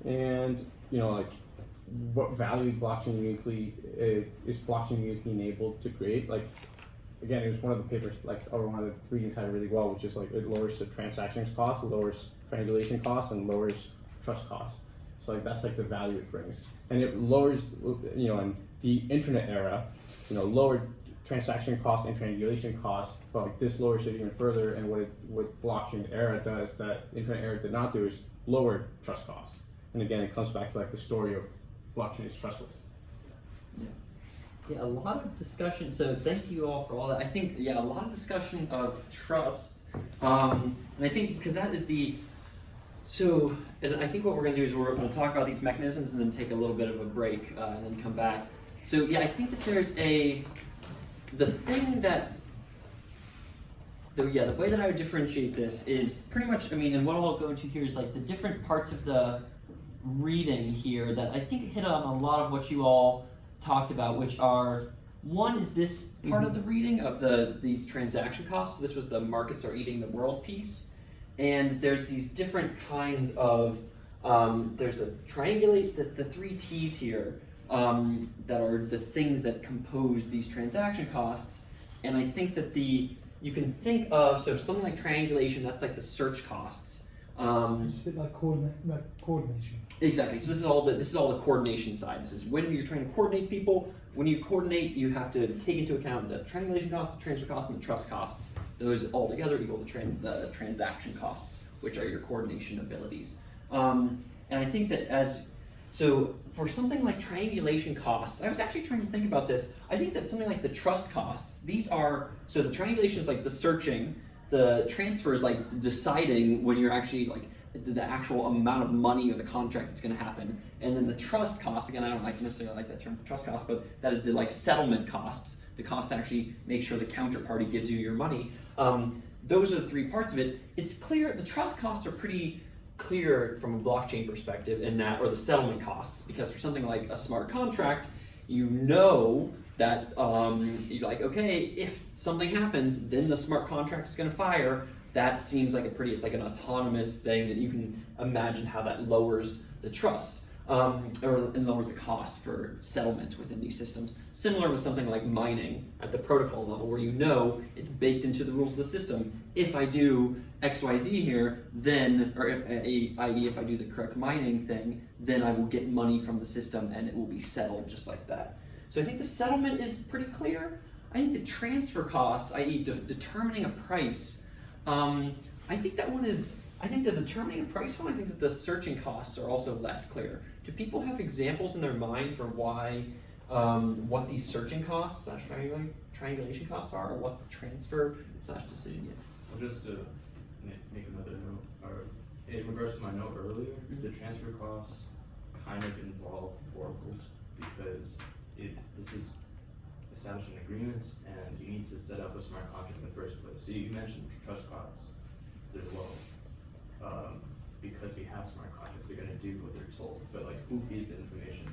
and you know like what value blockchain uniquely is blockchain uniquely enabled to create. Like again, it was one of the papers, like, or one of the readings had it really well, which is like it lowers the transactions cost, lowers triangulation costs, and lowers trust costs. So like that's like the value it brings, and it lowers, you know, in the internet era, you know, lowered transaction cost and triangulation costs, but like this lowers it even further. And what blockchain era does that internet era did not do is lower trust costs. And again, it comes back to like the story of blockchain is trustless. Yeah, a lot of discussion. So thank you all for all that. I think, yeah, a lot of discussion of trust. And I think because that is so I think what we're going to do is we'll talk about these mechanisms and then take a little bit of a break and then come back. So yeah, I think that there's the thing that, the way that I would differentiate this is pretty much, I mean, and what I'll go into here is like the different parts of the reading here that I think hit on a lot of what you all talked about, which are, one is this part of the reading of these transaction costs. So this was the markets are eating the world piece. And there's these different kinds of, there's a triangulate, the three T's here that are the things that compose these transaction costs. And I think that you can think of, so something like triangulation, that's like the search costs. It's a bit like coordination. Exactly. So this is all the coordination side. This is when you're trying to coordinate people. When you coordinate, you have to take into account the triangulation costs, the transfer costs, and the trust costs. Those all together equal the transaction costs, which are your coordination abilities. And I think that so for something like triangulation costs, I was actually trying to think about this. I think that something like the trust costs, so the triangulation is like the searching, the transfer is like deciding when you're actually like the actual amount of money or the contract that's going to happen, and then the trust costs, again, I don't necessarily like that term trust costs, but that is the like settlement costs, the cost to actually make sure the counterparty gives you your money. Those are the three parts of it. It's clear, the trust costs are pretty clear from a blockchain perspective in that, or the settlement costs, because for something like a smart contract, you know that you're like, okay, if something happens, then the smart contract is going to fire. That seems like it's like an autonomous thing that you can imagine how that lowers the trust. or in other words, the cost for settlement within these systems. Similar with something like mining at the protocol level, where you know it's baked into the rules of the system. If I do XYZ here, then, or i.e. if I do the correct mining thing, then I will get money from the system and it will be settled just like that. So I think the settlement is pretty clear. I think the transfer costs, i.e. determining a price, I think that one is, I think the determining a price one, I think that the searching costs are also less clear. Do people have examples in their mind for why, what these searching costs / triangulation costs are, or what the transfer / decision is? Well, just to make another note, or in regards to my note earlier, the transfer costs kind of involve oracles because this is establishing agreements and you need to set up a smart contract in the first place. So you mentioned trust costs, they're low. Because we have smart contracts, they're going to do what they're told. But like, who feeds the information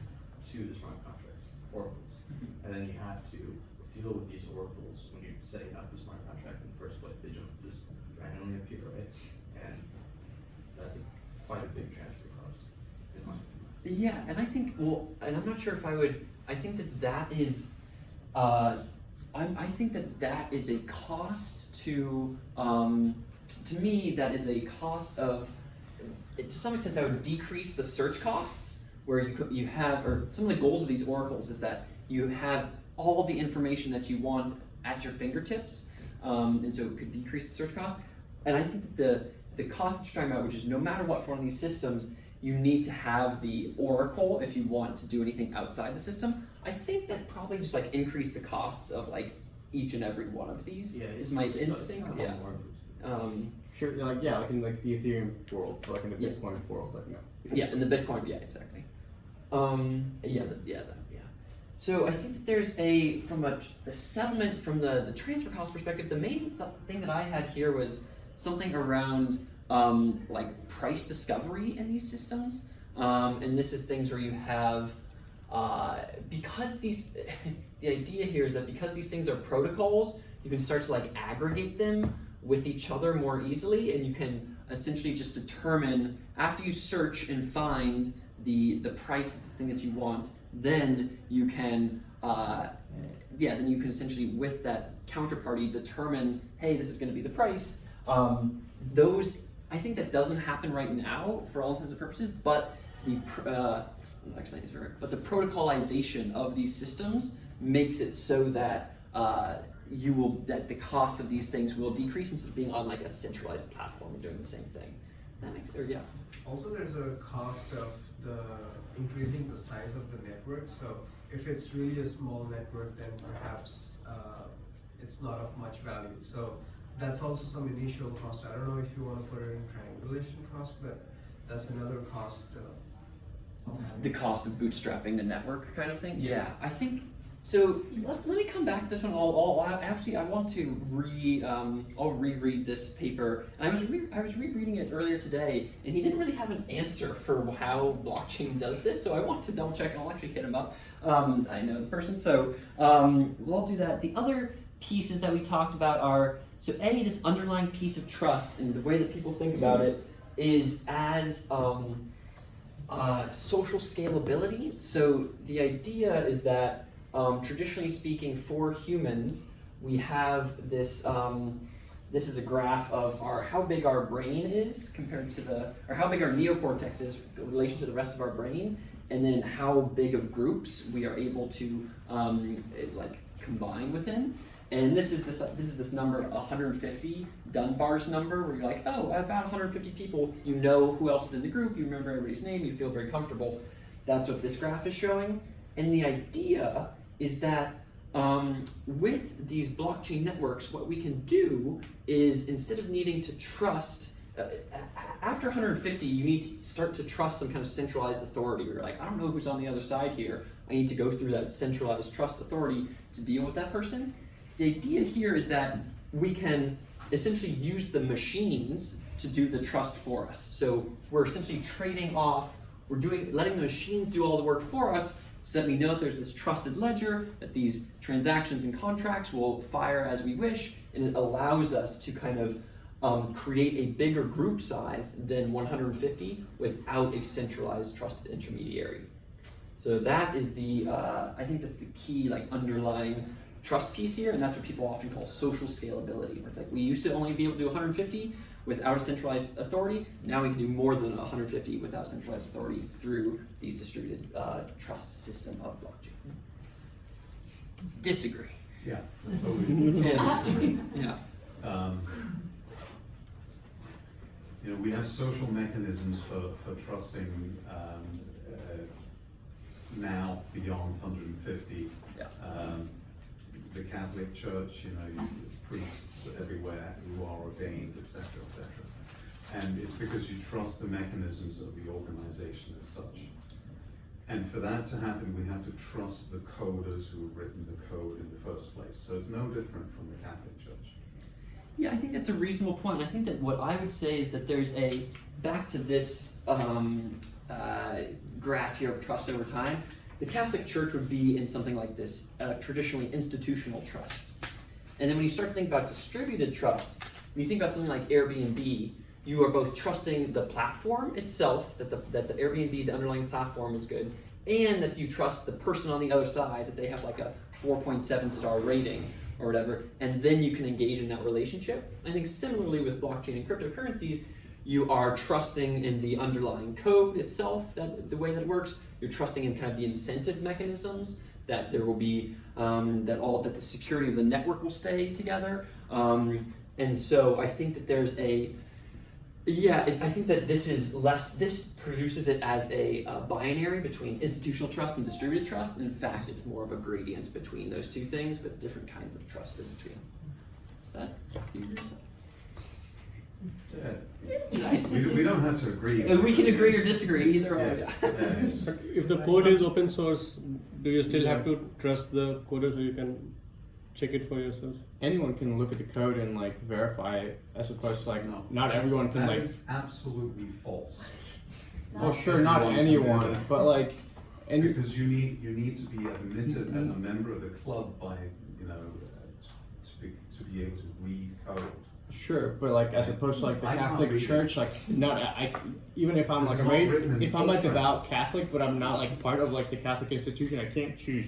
to the smart contracts? Oracles. And then you have to deal with these oracles when you're setting up the smart contract in the first place. They don't just randomly appear, right? And that's quite a big transfer cost, in my opinion. Yeah, and I think, well, and I'm not sure if I would, I think that is, I think that is a cost to me, that is a cost of, to some extent that would decrease the search costs, where you have, or some of the goals of these oracles is that you have all the information that you want at your fingertips, and so it could decrease the search cost. And I think that the cost that you're talking about, which is no matter what for one of these systems, you need to have the oracle if you want to do anything outside the system. I think that probably just like increase the costs of like each and every one of these is my instinct. Yeah. Sure, like in like the Ethereum world, or like in the Bitcoin world, like Yeah, in the Bitcoin, yeah, exactly. So I think that there's the settlement from the transfer cost perspective, the main thing that I had here was something around like price discovery in these systems. And this is things where you have, because these, the idea here is that because these things are protocols, you can start to like aggregate them with each other more easily, and you can essentially just determine, after you search and find the price of the thing that you want, then you can then you can essentially with that counterparty determine, hey, this is going to be the price. Those, I think that doesn't happen right now for all intents and purposes, but the protocolization of these systems makes it so that that the cost of these things will decrease instead of being on like a centralized platform and doing the same thing. That makes Also, there's a cost of increasing the size of the network. So if it's really a small network, then perhaps it's not of much value. So that's also some initial cost. I don't know if you want to put it in triangulation cost, but that's another cost. The cost of bootstrapping the network kind of thing. Yeah, I think. So let me come back to this one. I want to I'll reread this paper. And I was rereading it earlier today, and he didn't really have an answer for how blockchain does this. So I want to double check, and I'll actually hit him up. I know the person, so we'll do that. The other pieces that we talked about are, so this underlying piece of trust, and the way that people think about it is as social scalability. So the idea is that traditionally speaking, for humans, we have this. This is a graph of how big our brain is compared to or how big our neocortex is in relation to the rest of our brain, and then how big of groups we are able to combine within. And this is this number, 150, Dunbar's number, where you're like, oh, about 150 people, you know who else is in the group, you remember everybody's name, you feel very comfortable. That's what this graph is showing. And the idea is that with these blockchain networks, what we can do is, instead of needing to trust, after 150, you need to start to trust some kind of centralized authority. Where you're like, I don't know who's on the other side here. I need to go through that centralized trust authority to deal with that person. The idea here is that we can essentially use the machines to do the trust for us. So we're essentially trading off, letting the machines do all the work for us, so that we know that there's this trusted ledger, that these transactions and contracts will fire as we wish, and it allows us to kind of create a bigger group size than 150 without a centralized trusted intermediary. So that is the, I think that's the key like underlying trust piece here, and that's what people often call social scalability. Where it's like we used to only be able to do 150 without a centralized authority. Now we can do more than 150 without centralized authority through these distributed trust system of blockchain. Disagree. Yeah. Totally. Yeah. You know, we have social mechanisms for trusting now beyond 150. Yeah. The Catholic Church, you know, priests everywhere who are ordained, etc., etc. And it's because you trust the mechanisms of the organization as such. And for that to happen, we have to trust the coders who have written the code in the first place. So it's no different from the Catholic Church. Yeah, I think that's a reasonable point. I think that what I would say is that there's a, back to this graph here of trust over time, the Catholic Church would be in something like this, traditionally institutional trust. And then when you start to think about distributed trust, when you think about something like Airbnb, you are both trusting the platform itself, that the Airbnb, the underlying platform is good, and that you trust the person on the other side, that they have like a 4.7 star rating or whatever, and then you can engage in that relationship. I think similarly with blockchain and cryptocurrencies, you are trusting in the underlying code itself, that the way that it works. You're trusting in kind of the incentive mechanisms, that there will be, that the security of the network will stay together. And so I think that there's a, I think that this produces it as a binary between institutional trust and distributed trust. In fact, it's more of a gradient between those two things with different kinds of trust in between. Is that, do you agree with that? Nice. We don't have to agree. We can agree or disagree, either way. But if the code is open source, do you still have to trust the coder so you can check it for yourself? Anyone can look at the code and like verify it, as opposed to like not everyone can That like. is absolutely false. Well, sure, not anyone, but like, and because you need to be admitted as a member of the club by to be able to read code. Sure, but like as opposed to like the I can't Catholic read Church, like even if I'm It's like not written in if I'm a footprint. devout Catholic, but I'm not like part of like the Catholic institution, I can't choose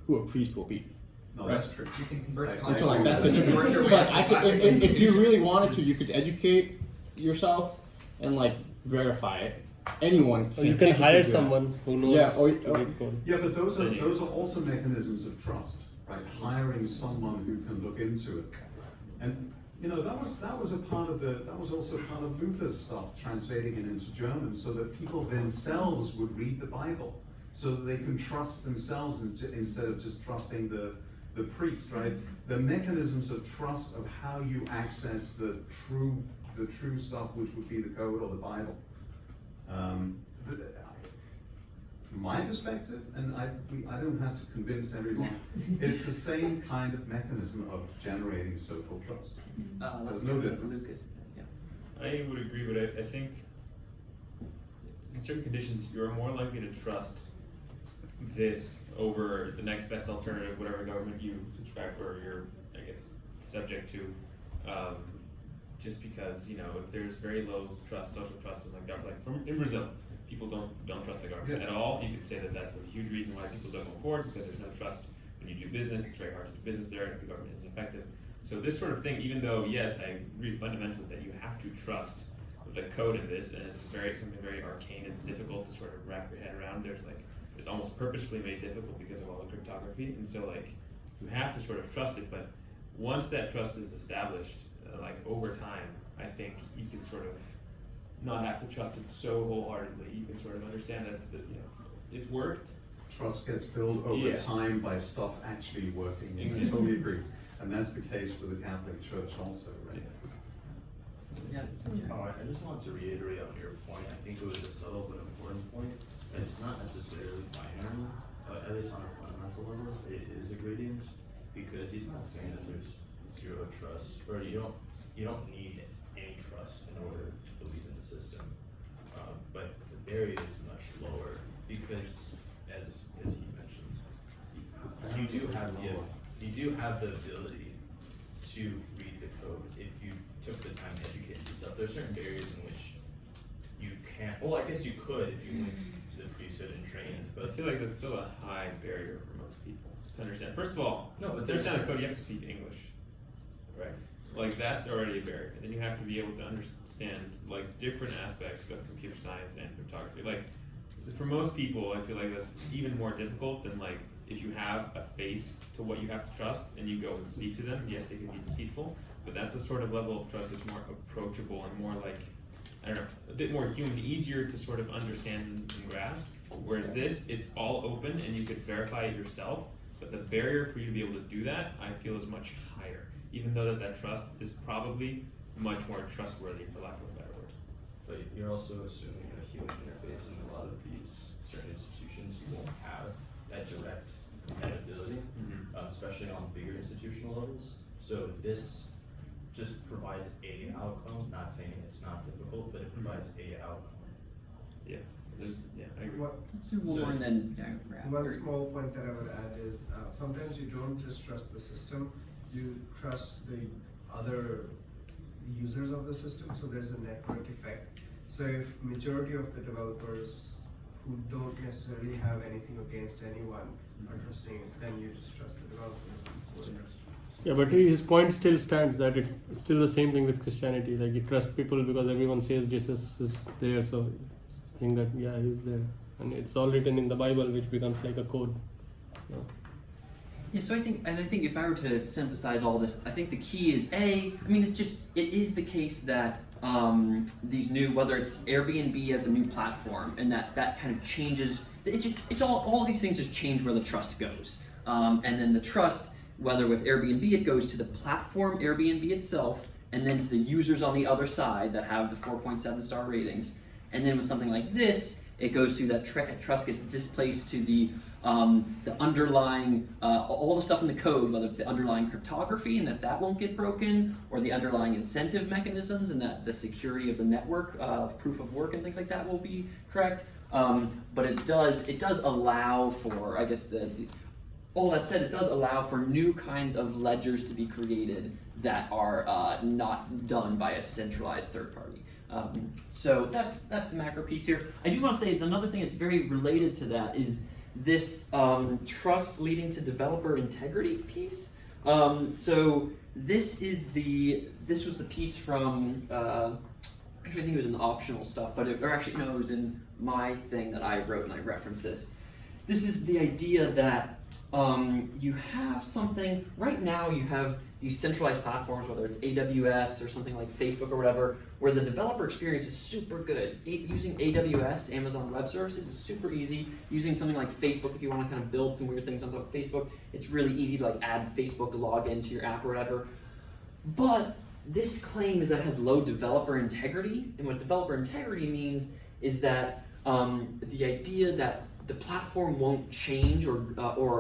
who a priest will be. No, Right. that's true. You can convert to And so like that's the Catholicism. difference. Work your So way like I up could, to if you really wanted to, you could educate yourself and like verify it. Anyone Or you can technically hire do that. someone who knows Yeah, or- to read code. Yeah, but those are also mechanisms of trust, right? Hiring someone who can look into it, and you know that was also part of Luther's stuff, translating it into German, so that people themselves would read the Bible, so that they can trust themselves instead of just trusting the priest, right? The mechanisms of trust of how you access the true stuff, which would be the code or the Bible. From my perspective, and I don't have to convince everyone, it's the same kind of mechanism of generating social trust. There's no difference. Lucas. Yeah. I would agree, but I think in certain conditions you're more likely to trust this over the next best alternative, whatever government you subscribe or you're, I guess, subject to. Just because, you know, if there's very low trust, social trust, and like that, like in Brazil, people don't trust the government at all. You could say that that's a huge reason why people don't go forward, because there's no trust when you do business. It's very hard to do business there if the government isn't effective. So this sort of thing, even though yes, I agree fundamentally that you have to trust the code in this, and it's something very arcane. It's difficult to sort of wrap your head around. It's almost purposefully made difficult because of all the cryptography, and so like you have to sort of trust it. But once that trust is established, like over time, I think you can sort of not have to trust it so wholeheartedly. You can sort of understand that you know it's worked. Trust gets built over time by stuff actually working. I totally agree. And that's the case with the Catholic Church also, right? Yeah. I just wanted to reiterate on your point. I think it was a subtle but important point. And it's not necessarily binary, at least on a fundamental level. It is a gradient, because he's not saying that there's zero trust, or you don't need any trust in order to believe in the system. But the barrier is much lower, because as he mentioned, you do have the ability to read the code if you took the time to educate yourself. There are certain barriers in which you can't, well, I guess you could if you went to the priesthood and trained, But I but feel like that's still a high barrier for most people to understand. First of all, no, but to there's understand the code, you have to speak English, right? Like that's already a barrier. And then you have to be able to understand like different aspects of computer science and cryptography. Like for most people, I feel like that's even more difficult than like if you have a face to what you have to trust and you go and speak to them. Yes, they can be deceitful, but that's a sort of level of trust that's more approachable and more like, I don't know, a bit more human, easier to sort of understand and grasp. Whereas this, it's all open and you could verify it yourself, but the barrier for you to be able to do that, I feel is much higher, even though that trust is probably much more trustworthy, for lack of a better word. But you're also assuming a human interface, and a lot of these certain institutions you won't have that direct compatibility, especially on bigger institutional levels. So this just provides a outcome, not saying it's not difficult, but it provides a outcome. Yeah, yeah, I agree. Let's do one more and then wrap. One small point that I would add is sometimes you don't just trust the system, you trust the other users of the system, so there's a network effect. So if majority of the developers who don't necessarily have anything against anyone are trusting it, then you just trust the developers. Yeah, but his point still stands that it's still the same thing with Christianity. Like you trust people because everyone says Jesus is there, so you think that yeah, he's there, and it's all written in the Bible, which becomes like a code. So. Yeah, so I think if I were to synthesize all this, I think the key is it is the case that these new, whether it's Airbnb as a new platform, and that kind of changes. It's all of these things just change where the trust goes, and then the trust, whether with Airbnb it goes to the platform Airbnb itself, and then to the users on the other side that have the 4.7 star ratings, and then with something like this, it goes to that trust gets displaced to the underlying, all the stuff in the code, whether it's the underlying cryptography and that won't get broken, or the underlying incentive mechanisms and that the security of the network, proof of work and things like that will be correct. But it does allow for, I guess, all that said, it does allow for new kinds of ledgers to be created that are not done by a centralized third party. So that's the macro piece here. I do want to say another thing that's very related to that is this trust leading to developer integrity piece. So this was the piece from actually I think it was in the optional stuff, but it was in my thing that I wrote and I referenced this. This is the idea that you have something, right now you have these centralized platforms, whether it's AWS or something like Facebook or whatever, where the developer experience is super good. Using AWS, Amazon Web Services, is super easy. Using something like Facebook, if you want to kind of build some weird things on top of Facebook, it's really easy to like add Facebook login to your app or whatever. But this claim is that it has low developer integrity, and what developer integrity means is that the idea that the platform won't change or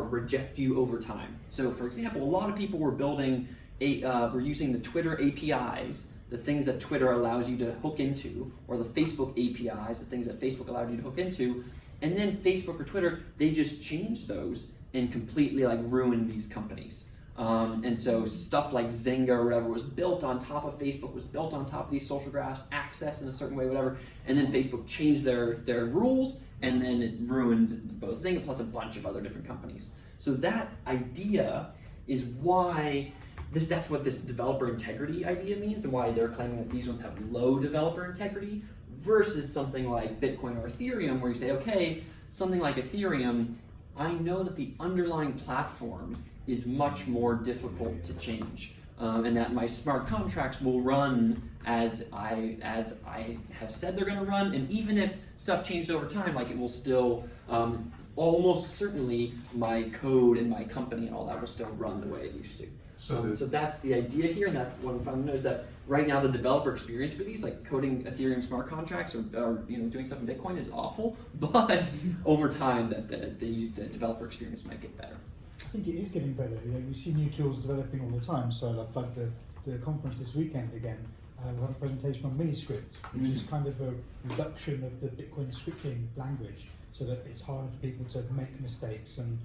reject you over time. So, for example, a lot of people were were using the Twitter APIs, the things that Twitter allows you to hook into, or the Facebook APIs, the things that Facebook allowed you to hook into, and then Facebook or Twitter, they just changed those and completely like ruined these companies. And so stuff like Zynga or whatever was built on top of Facebook, was built on top of these social graphs, access in a certain way, whatever, and then Facebook changed their rules, and then it ruined both Zynga plus a bunch of other different companies. So that idea is why that's what this developer integrity idea means, and why they're claiming that these ones have low developer integrity versus something like Bitcoin or Ethereum, where you say, okay, something like Ethereum, I know that the underlying platform is much more difficult to change, and that my smart contracts will run as I have said they're going to run, and even if stuff changes over time, like it will still almost certainly my code and my company and all that will still run the way it used to. So that's the idea here, and that one fun note is that right now the developer experience for these, like coding Ethereum smart contracts or doing stuff in Bitcoin, is awful. But over time, the developer experience might get better. I think it is getting better. You see new tools developing all the time. So like the conference this weekend again, we'll have a presentation on Miniscript, which is kind of a reduction of the Bitcoin scripting language, so that it's harder for people to make mistakes and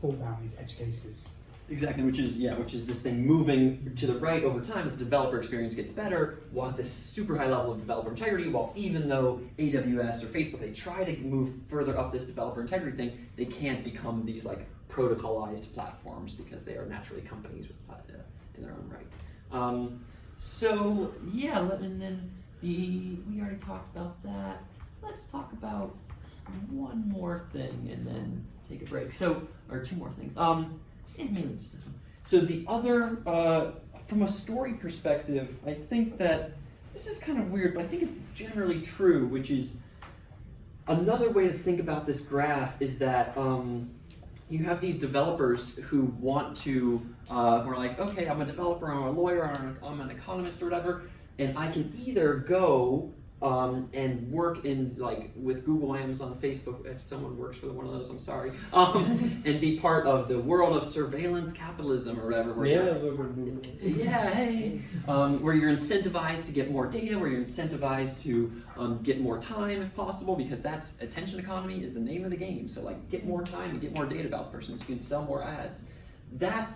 fall down these edge cases. Exactly, which is this thing moving to the right over time as the developer experience gets better, while at this super high level of developer integrity, while even though AWS or Facebook, they try to move further up this developer integrity thing, they can't become these like protocolized platforms because they are naturally companies with in their own right. So yeah, and then we already talked about that. Let's talk about one more thing and then take a break. So, or two more things. Mainly just this one. So the other, from a story perspective, I think that this is kind of weird, but I think it's generally true, which is another way to think about this graph is that you have these developers who want to, who are like, okay, I'm a developer, I'm a lawyer, I'm an economist or whatever, and I can either go and work in with Google, Amazon, Facebook, if someone works for one of those, I'm sorry, and be part of the world of surveillance capitalism or whatever. Where where you're incentivized to get more data, where you're incentivized to get more time if possible, because that's attention economy is the name of the game. So get more time and get more data about the person so you can sell more ads. That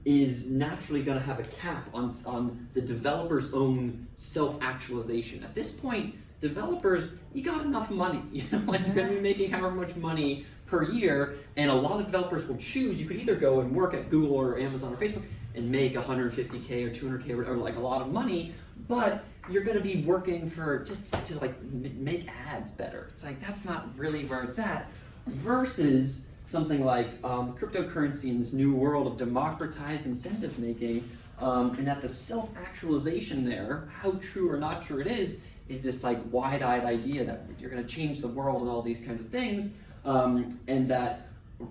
is naturally going to have a cap on the developer's own self-actualization. At this point, developers, you got enough money. You're going to be making however much money per year, and a lot of developers will choose. You could either go and work at Google or Amazon or Facebook and make $150K or $200K or a lot of money, but you're going to be working for just to make ads better. It's that's not really where it's at. Versus something like cryptocurrency in this new world of democratized incentive making, and that the self-actualization there, how true or not true it is this wide-eyed idea that you're going to change the world and all these kinds of things, and that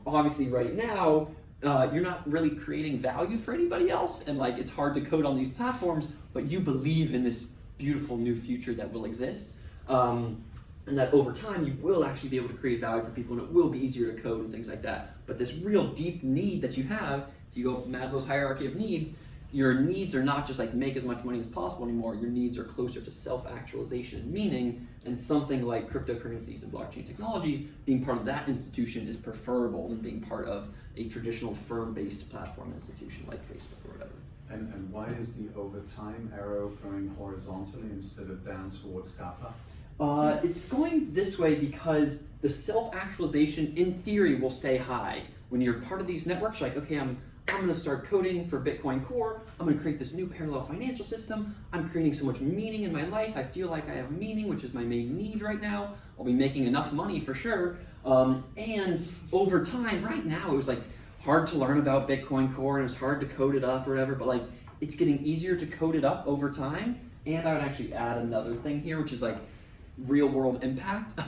obviously right now you're not really creating value for anybody else, and it's hard to code on these platforms, but you believe in this beautiful new future that will exist. And that over time you will actually be able to create value for people, and it will be easier to code and things like that. But this real deep need that you have, if you go up Maslow's hierarchy of needs, your needs are not just make as much money as possible anymore. Your needs are closer to self-actualization and meaning, and something like cryptocurrencies and blockchain technologies, being part of that institution is preferable than being part of a traditional firm-based platform institution like Facebook or whatever. And why is the over time arrow going horizontally instead of down towards GAFA? It's going this way because the self-actualization, in theory, will stay high. When you're part of these networks, you're okay, I'm going to start coding for Bitcoin Core. I'm going to create this new parallel financial system. I'm creating so much meaning in my life. I feel like I have meaning, which is my main need right now. I'll be making enough money for sure. And over time, right now, it was hard to learn about Bitcoin Core, and it's hard to code it up or whatever, but it's getting easier to code it up over time. And I would actually add another thing here, which is real world impact,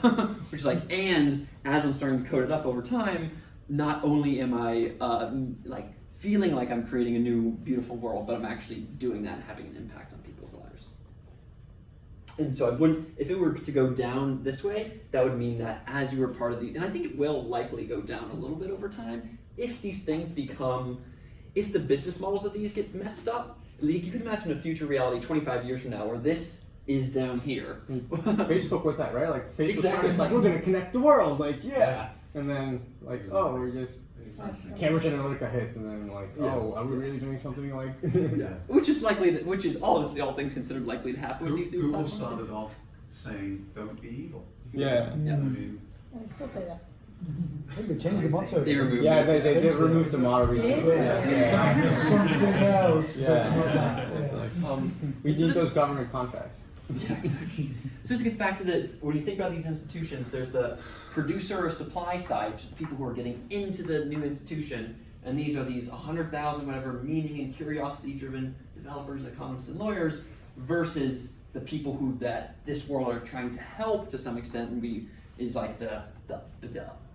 which is and as I'm starting to code it up over time, not only am I feeling like I'm creating a new beautiful world, but I'm actually doing that and having an impact on people's lives. And so I wouldn't, if it were to go down this way, that would mean that as you were part of the, and I think it will likely go down a little bit over time, if these things become, if the business models of these get messed up, you could imagine a future reality 25 years from now where this is down here. Facebook was that, right? Facebook Exactly. was we're gonna connect the world, yeah. And then oh, we're just Cambridge Analytica hits, and then oh, are we really doing something Yeah. Which is obviously all things considered likely to happen with these new Google platforms. started off saying, "Don't be evil." Yeah. I mean, I still say that. I think they changed the motto. They removed Yeah, it. they removed the motto Did? recently. Yeah. Something else. Yeah. That's not that. It's Yeah. we so need this- those government contracts. Yeah, exactly. So this gets back to when you think about these institutions, there's the producer or supply side, which is the people who are getting into the new institution, and these are these 100,000 whatever meaning and curiosity driven developers, economists, and lawyers, versus the people who this world are trying to help to some extent, and is the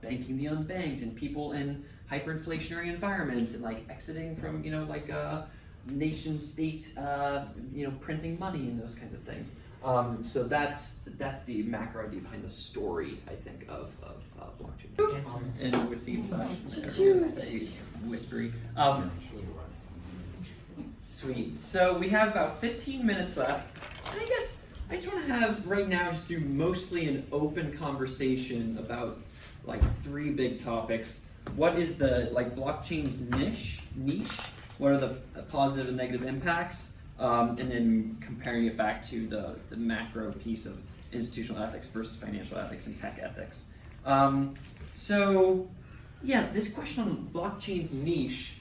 banking the unbanked and people in hyperinflationary environments and exiting from nation state printing money and those kinds of things. So that's the macro idea behind the story, I think, of blockchain. And Wasim's whispery. Sweet. So we have about 15 minutes left, and I guess I just want to have right now just do mostly an open conversation about 3 big topics. what is the blockchain's niche? What are the positive and negative impacts? And then comparing it back to the macro piece of institutional ethics versus financial ethics and tech ethics. So yeah, this question on blockchain's niche.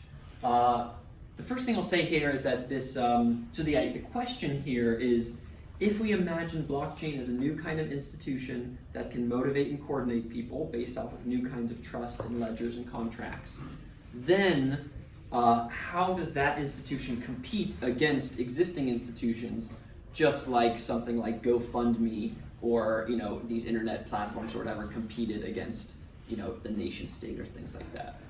The first thing I'll say here is that this. So the question here is, if we imagine blockchain as a new kind of institution that can motivate and coordinate people based off of new kinds of trust and ledgers and contracts, then how does that institution compete against existing institutions, just like something like GoFundMe or these internet platforms or whatever competed against the nation state or things like that.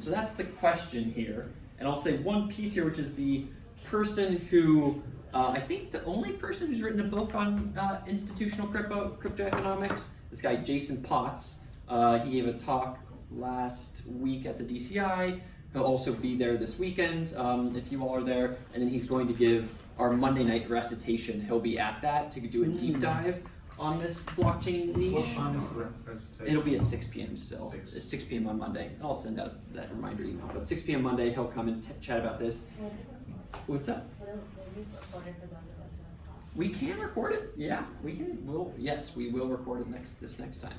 So that's the question here, and I'll say one piece here, which is the person who. I think the only person who's written a book on institutional crypto economics, this guy Jason Potts. He gave a talk last week at the DCI. He'll also be there this weekend if you all are there. And then he's going to give our Monday night recitation. He'll be at that to do a deep dive on this blockchain niche. What time is the recitation? It'll be at 6 p.m. still. It's 6 p.m. on Monday. I'll send out that reminder email. But 6 p.m. Monday, he'll come and chat about this. What's up? We can record it. Yeah, we can. Yes, we will record it this next time.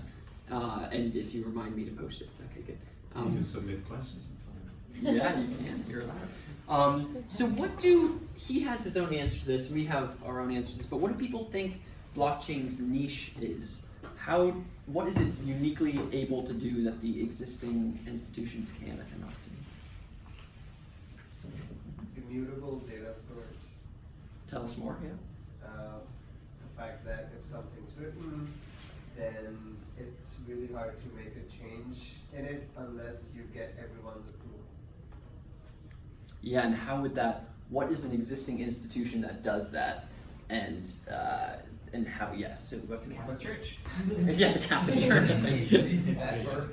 And if you remind me to post it, okay, good. You can submit questions. Yeah, you can. You're allowed. So he has his own answer to this. We have our own answers to this. But what do people think blockchain's niche is? What is it uniquely able to do that the existing institutions can or cannot do? Immutable data storage. Tell us more. Yeah. The fact that if something's written, then it's really hard to make a change in it unless you get everyone's approval. Yeah, and how would that? What is an existing institution that does that? And how? Yes. So what's the Catholic Church. Yeah, the Catholic Church. For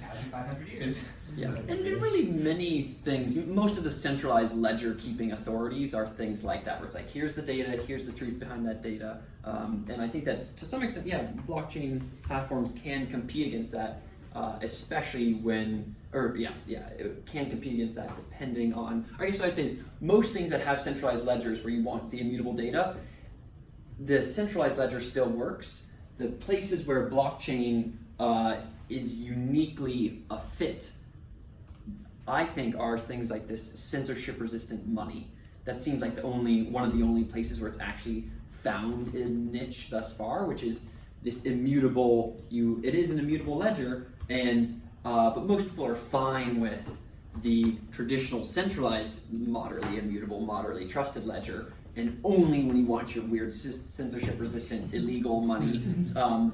1,500 years. Yeah, and really many things. Most of the centralized ledger keeping authorities are things like that, where it's like, here's the data, here's the truth behind that data. And I think that to some extent, yeah, blockchain platforms can compete against that, especially it can compete against that depending on, I guess what I'd say is most things that have centralized ledgers where you want the immutable data, the centralized ledger still works. The places where blockchain is uniquely a fit, I think, are things like this censorship-resistant money. That seems like one of the only places where it's actually found in niche thus far, which is this immutable. It is an immutable ledger, but most people are fine with the traditional centralized, moderately immutable, moderately trusted ledger. And only when you want your weird censorship-resistant illegal money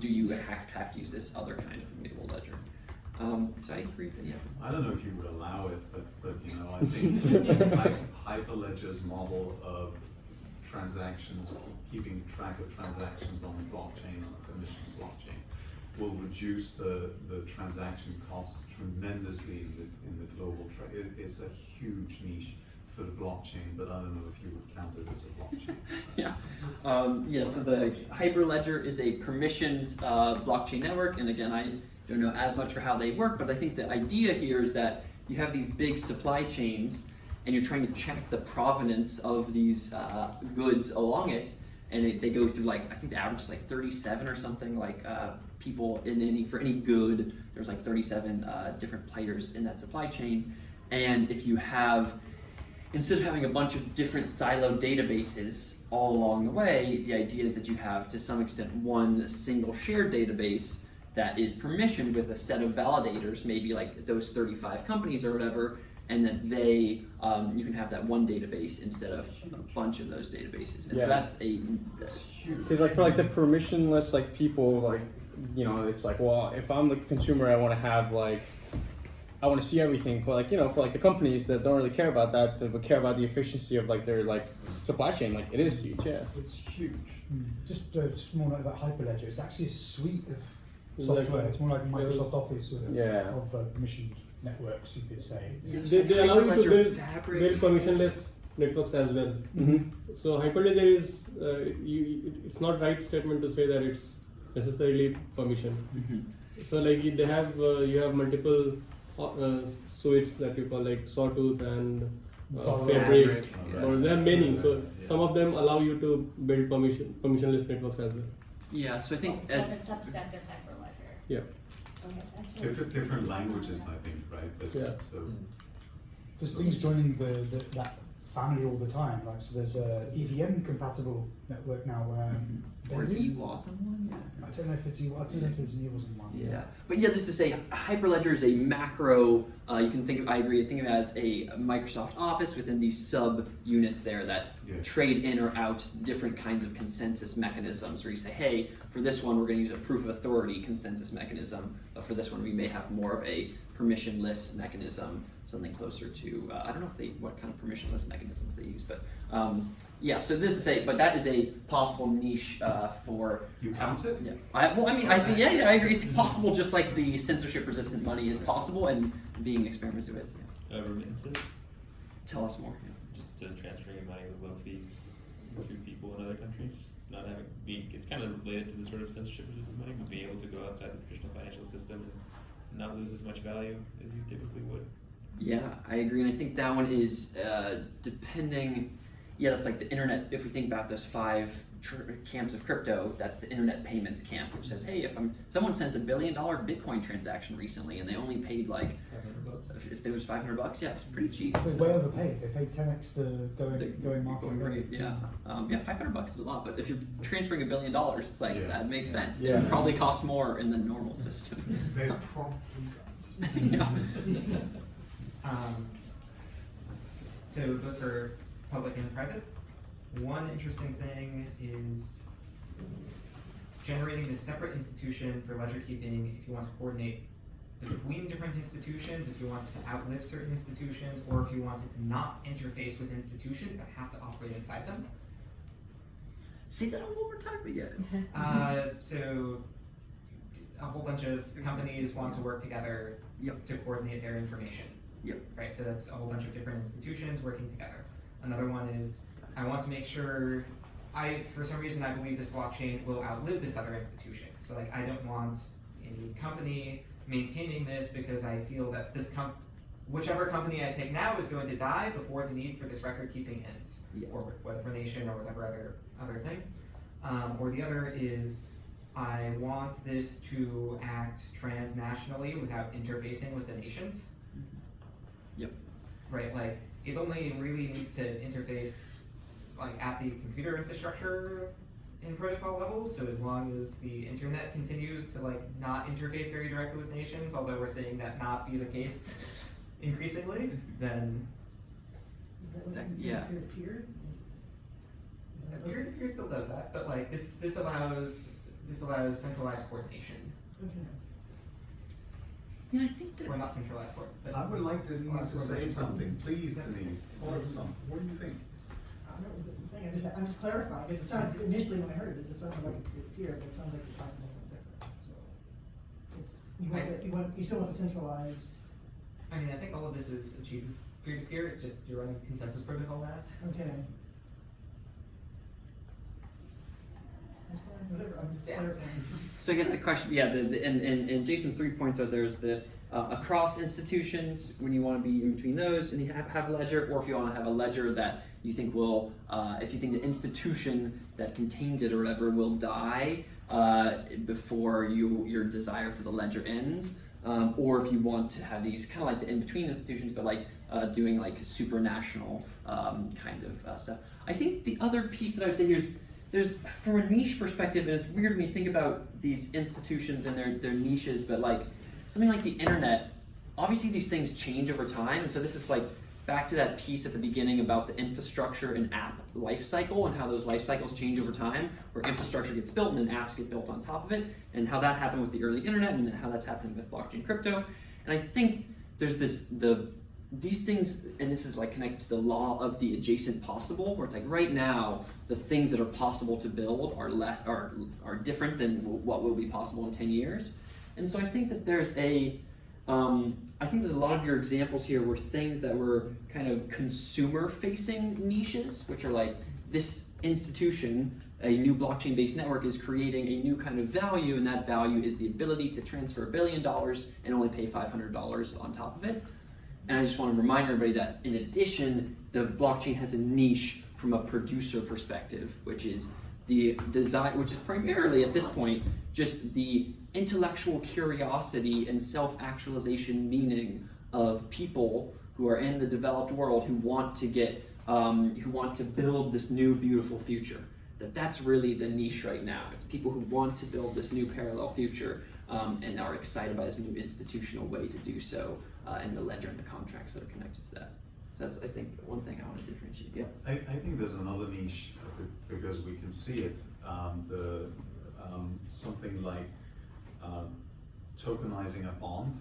do you have to use this other kind of immutable ledger. So I agree with I don't know if you would allow it, but I think Hyperledger's model of transactions, keeping track of transactions on the blockchain, on the permissioned blockchain, will reduce the transaction costs tremendously in the global trade. It's a huge niche for the blockchain, but I don't know if you would count it as a blockchain. Yeah. So the Hyperledger is a permissioned blockchain network, and again, I don't know as much for how they work, but I think the idea here is that you have these big supply chains, and you're trying to check the provenance of these goods along it, and they go through I think the average is 37 or something, people for any good, there's 37 different players in that supply chain, and if you have, instead of having a bunch of different siloed databases all along the way, the idea is that you have, to some extent, one single shared database that is permissioned with a set of validators, maybe those 35 companies or whatever, and that you can have that one database instead of a bunch of those databases. And so that's huge. Because for the permissionless people, it's well, if I'm the consumer, I want to have I want to see everything, but for the companies that don't really care about that, but care about the efficiency of their supply chain, it is huge. Yeah, it's huge. Just more note about Hyperledger. It's actually a suite of software. It's more like Microsoft Office of permissioned networks, you could say. They allow you to build permissionless networks as well. Mm-hmm. So Hyperledger is it's not right statement to say that it's necessarily permission. Mm-hmm. So they have you have multiple suites that you call like Sawtooth and Fabric. Fabric, Yeah. or there are many. So Yeah. some of them allow you to build permissionless networks as well. Yeah, so I think Like a as subset of Hyperledger. Yeah. Okay, that's really Different languages, I think, right? Yeah. So, There's things joining that family all the time, right? So there's a EVM compatible network now. or Desi? EWASM one, yeah. I don't know if it's I don't know if it's an EVM one. Yeah, but yeah, this is to say Hyperledger is a macro. You can think of, I agree, think of it as a Microsoft Office within these sub units there that Yeah. trade in or out different kinds of consensus mechanisms. Where you say, hey, for this one we're going to use a proof of authority consensus mechanism, but for this one we may have more of a permissionless mechanism, something closer to I don't know if what kind of permissionless mechanisms they use, but yeah. So this is but that is a possible niche for. you count it? Yeah. I think I agree. It's possible, just like the censorship-resistant money is possible and being experimented with. Yeah. Remittances, Tell us more. just transferring money with low fees to people in other countries, not having it's kind of related to the sort of censorship-resistant money, but being able to go outside the traditional financial system and not lose as much value as you typically would. Yeah, I agree, and I think that one is depending. Yeah, that's like the internet. If we think about those 5 camps of crypto, that's the internet payments camp, which says, hey, if someone sent $1 billion Bitcoin transaction recently, and they only paid like $500. if there was $500, yeah, it's pretty cheap. They So- way overpaid. They paid 10x to going market Going rate. rate, yeah. Yeah, $500 is a lot, but if you're transferring $1 billion, it's like Yeah. that makes sense. Yeah. It probably costs more in the normal system. They probably does. Yeah. So both for public and private, one interesting thing is generating this separate institution for ledger keeping if you want to coordinate between different institutions, if you wanted to outlive certain institutions, or if you wanted to not interface with institutions but have to operate inside them. Say that one more time, but yeah. So a whole bunch of companies want to work together Yep. to coordinate their information. Yep. Right, so that's a whole bunch of different institutions working together. Another one is, I want to make sure, for some reason I believe this blockchain will outlive this other institution. So like, I don't want any company maintaining this because I feel that whichever company I pick now is going to die before the need for this record keeping ends. Yeah. Or whether for nation or whatever other thing. Or the other is, I want this to act transnationally without interfacing with the nations. Yep. Right, like, it only really needs to interface like at the computer infrastructure in protocol level, so as long as the internet continues to like not interface very directly with nations, although we're seeing that not be the case increasingly, then Yeah. peer-to-peer still does that, but like this allows centralized coordination. Yeah, I think that Well, not centralized but I would like Denise to say something. Please, Denise, tell us something. What do you think? I'm just clarifying, because it sounded, initially when I heard it sounded like a peer, but it sounds like you're talking about something different, so. You still want to centralize. I mean, I think all of this is achieved peer-to-peer, it's just you're running consensus protocol math. Okay. That's fine, whatever, I'm just Yeah. clarifying. So I guess the question, yeah, and Jason's 3 points are there's the across institutions when you want to be in between those and you have a ledger, or if you want to have a ledger that you think will, if you think the institution that contains it or whatever will die before your desire for the ledger ends, or if you want to have these kind of like the in-between institutions, but like doing like supranational kind of stuff. I think the other piece that I would say here is there's, from a niche perspective, and it's weird when you think about these institutions and their niches, but like something like the internet, obviously these things change over time, and so this is like back to that piece at the beginning about the infrastructure and app life cycle and how those life cycles change over time, where infrastructure gets built and then apps get built on top of it, and how that happened with the early internet and how that's happening with blockchain crypto. And I think there's these things, and this is like connected to the law of the adjacent possible, where it's like right now the things that are possible to build are different than what will be possible in 10 years. And so I think that there's I think that a lot of your examples here were things that were kind of consumer-facing niches, which are like this institution, a new blockchain-based network, is creating a new kind of value, and that value is the ability to transfer $1 billion and only pay $500 on top of it. And I just want to remind everybody that in addition, the blockchain has a niche from a producer perspective, which is the design, which is primarily at this point just the intellectual curiosity and self-actualization meaning of people who are in the developed world who want to get, who want to build this new beautiful future. That's really the niche right now. It's people who want to build this new parallel future and are excited by this new institutional way to do so, and the ledger and the contracts that are connected to that. So that's, I think, one thing I want to differentiate. Yeah. I think there's another niche because we can see it. Something like tokenizing a bond,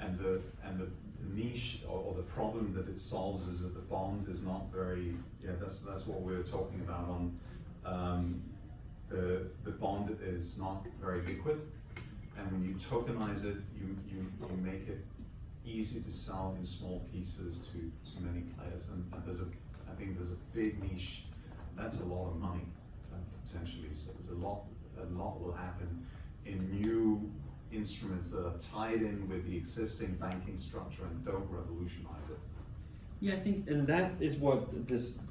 and the niche or the problem that it solves is that the bond is not very. Yeah, that's what we were talking about on. The bond is not very liquid, and when you tokenize it, you make it easy to sell in small pieces to many players, and I think there's a big niche. That's a lot of money potentially. So there's a lot will happen in new instruments that are tied in with the existing banking structure and don't revolutionize it. Yeah, I think, and that is what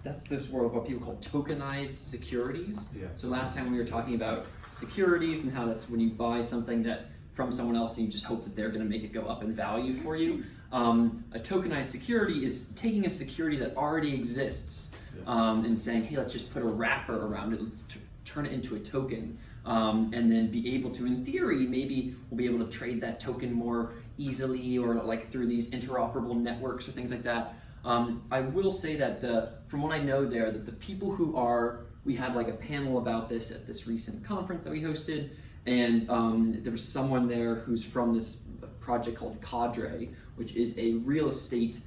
that's this world of what people call tokenized securities. Yeah. So last time we were talking about securities and how that's when you buy something that from someone else and you just hope that they're going to make it go up in value for you. A tokenized security is taking a security that already exists and saying, hey, let's just put a wrapper around it, let's turn it into a token, and then be able to, in theory, maybe we'll be able to trade that token more easily or like through these interoperable networks or things like that. I will say that from what I know there, that the people who we had like a panel about this at this recent conference that we hosted, and there was someone there who's from this project called Cadre, which is a real estate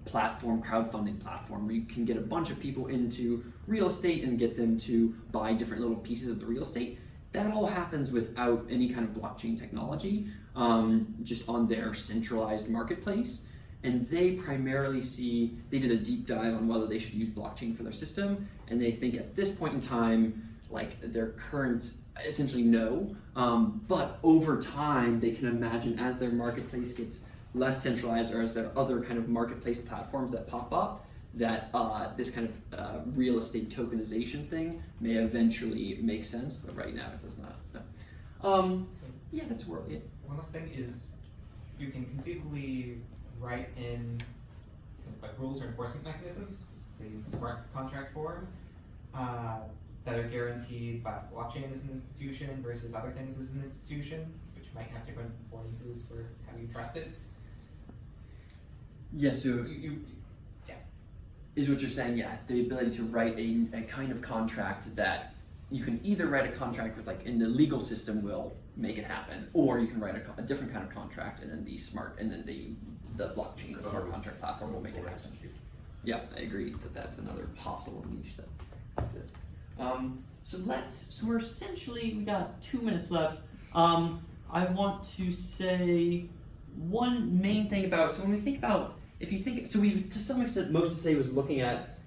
platform, crowdfunding platform, where you can get a bunch of people into real estate and get them to buy different little pieces of the real estate. That all happens without any kind of blockchain technology, just on their centralized marketplace. And they primarily they did a deep dive on whether they should use blockchain for their system, and they think at this point in time, like their current, essentially no, but over time they can imagine as their marketplace gets less centralized or as there are other kind of marketplace platforms that pop up, that this kind of real estate tokenization thing may eventually make sense, but right now it does not. So, yeah, that's where One last thing is you can conceivably write in kind of like rules or enforcement mechanisms, the smart contract form, that are guaranteed by blockchain as an institution versus other things as an institution, which might have different performances for how you trust it. Yeah, so is what you're saying, yeah, the ability to write a kind of contract that you can either write a contract with, like in the legal system will make it happen, or you can write a different kind of contract and then the blockchain, the smart contract platform will make it happen. Yeah, I agree that's another possible niche that exists. So we're essentially, we got 2 minutes left. I want to say one main thing about, so when we think about, so we've, to some extent, most of today was looking at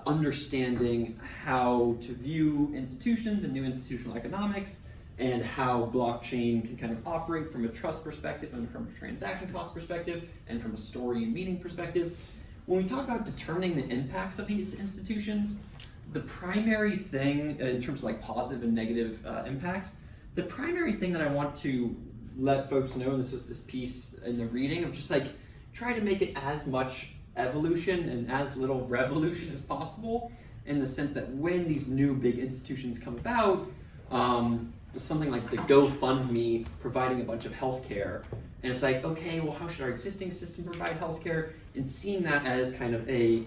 understanding how to view institutions and new institutional economics, and how blockchain can kind of operate from a trust perspective and from a transaction cost perspective and from a story and meaning perspective. When we talk about determining the impacts of these institutions, the primary thing in terms of like positive and negative impacts, the primary thing that I want to let folks know, and this was this piece in the reading, of just like try to make it as much evolution and as little revolution as possible, in the sense that when these new big institutions come about, something like the GoFundMe providing a bunch of healthcare, and it's like, okay, well, how should our existing system provide healthcare? And seeing that as kind of a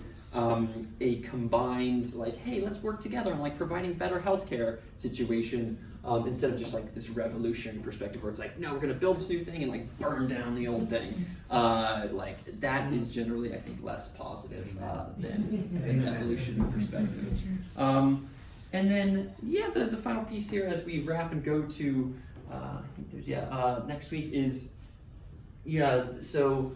combined, like, hey, let's work together on like providing better healthcare situation, instead of just like this revolutionary perspective where it's like, no, we're gonna build this new thing and like burn down the old thing. Like that is generally, I think, less positive than an evolutionary perspective. And then, yeah, the final piece here as we wrap and go to, I think there's, next week is, so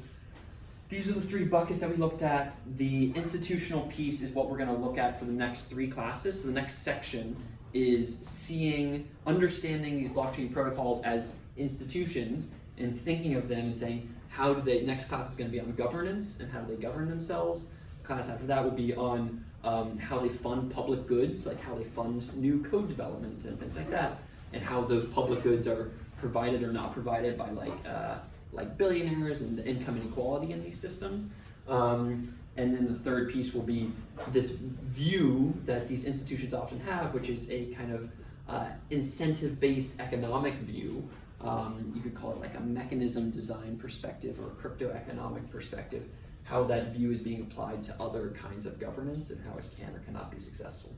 these are the three buckets that we looked at. The institutional piece is what we're going to look at for the next 3 classes. So the next section is understanding these blockchain protocols as institutions and thinking of them and saying, how do they, next class is going to be on governance and how do they govern themselves. Class after that will be on how they fund public goods, like how they fund new code development and things like that, and how those public goods are provided or not provided by like billionaires and the income inequality in these systems. And then the third piece will be this view that these institutions often have, which is a kind of incentive-based economic view. You could call it like a mechanism design perspective or a crypto-economic perspective, how that view is being applied to other kinds of governance and how it can or cannot be successful.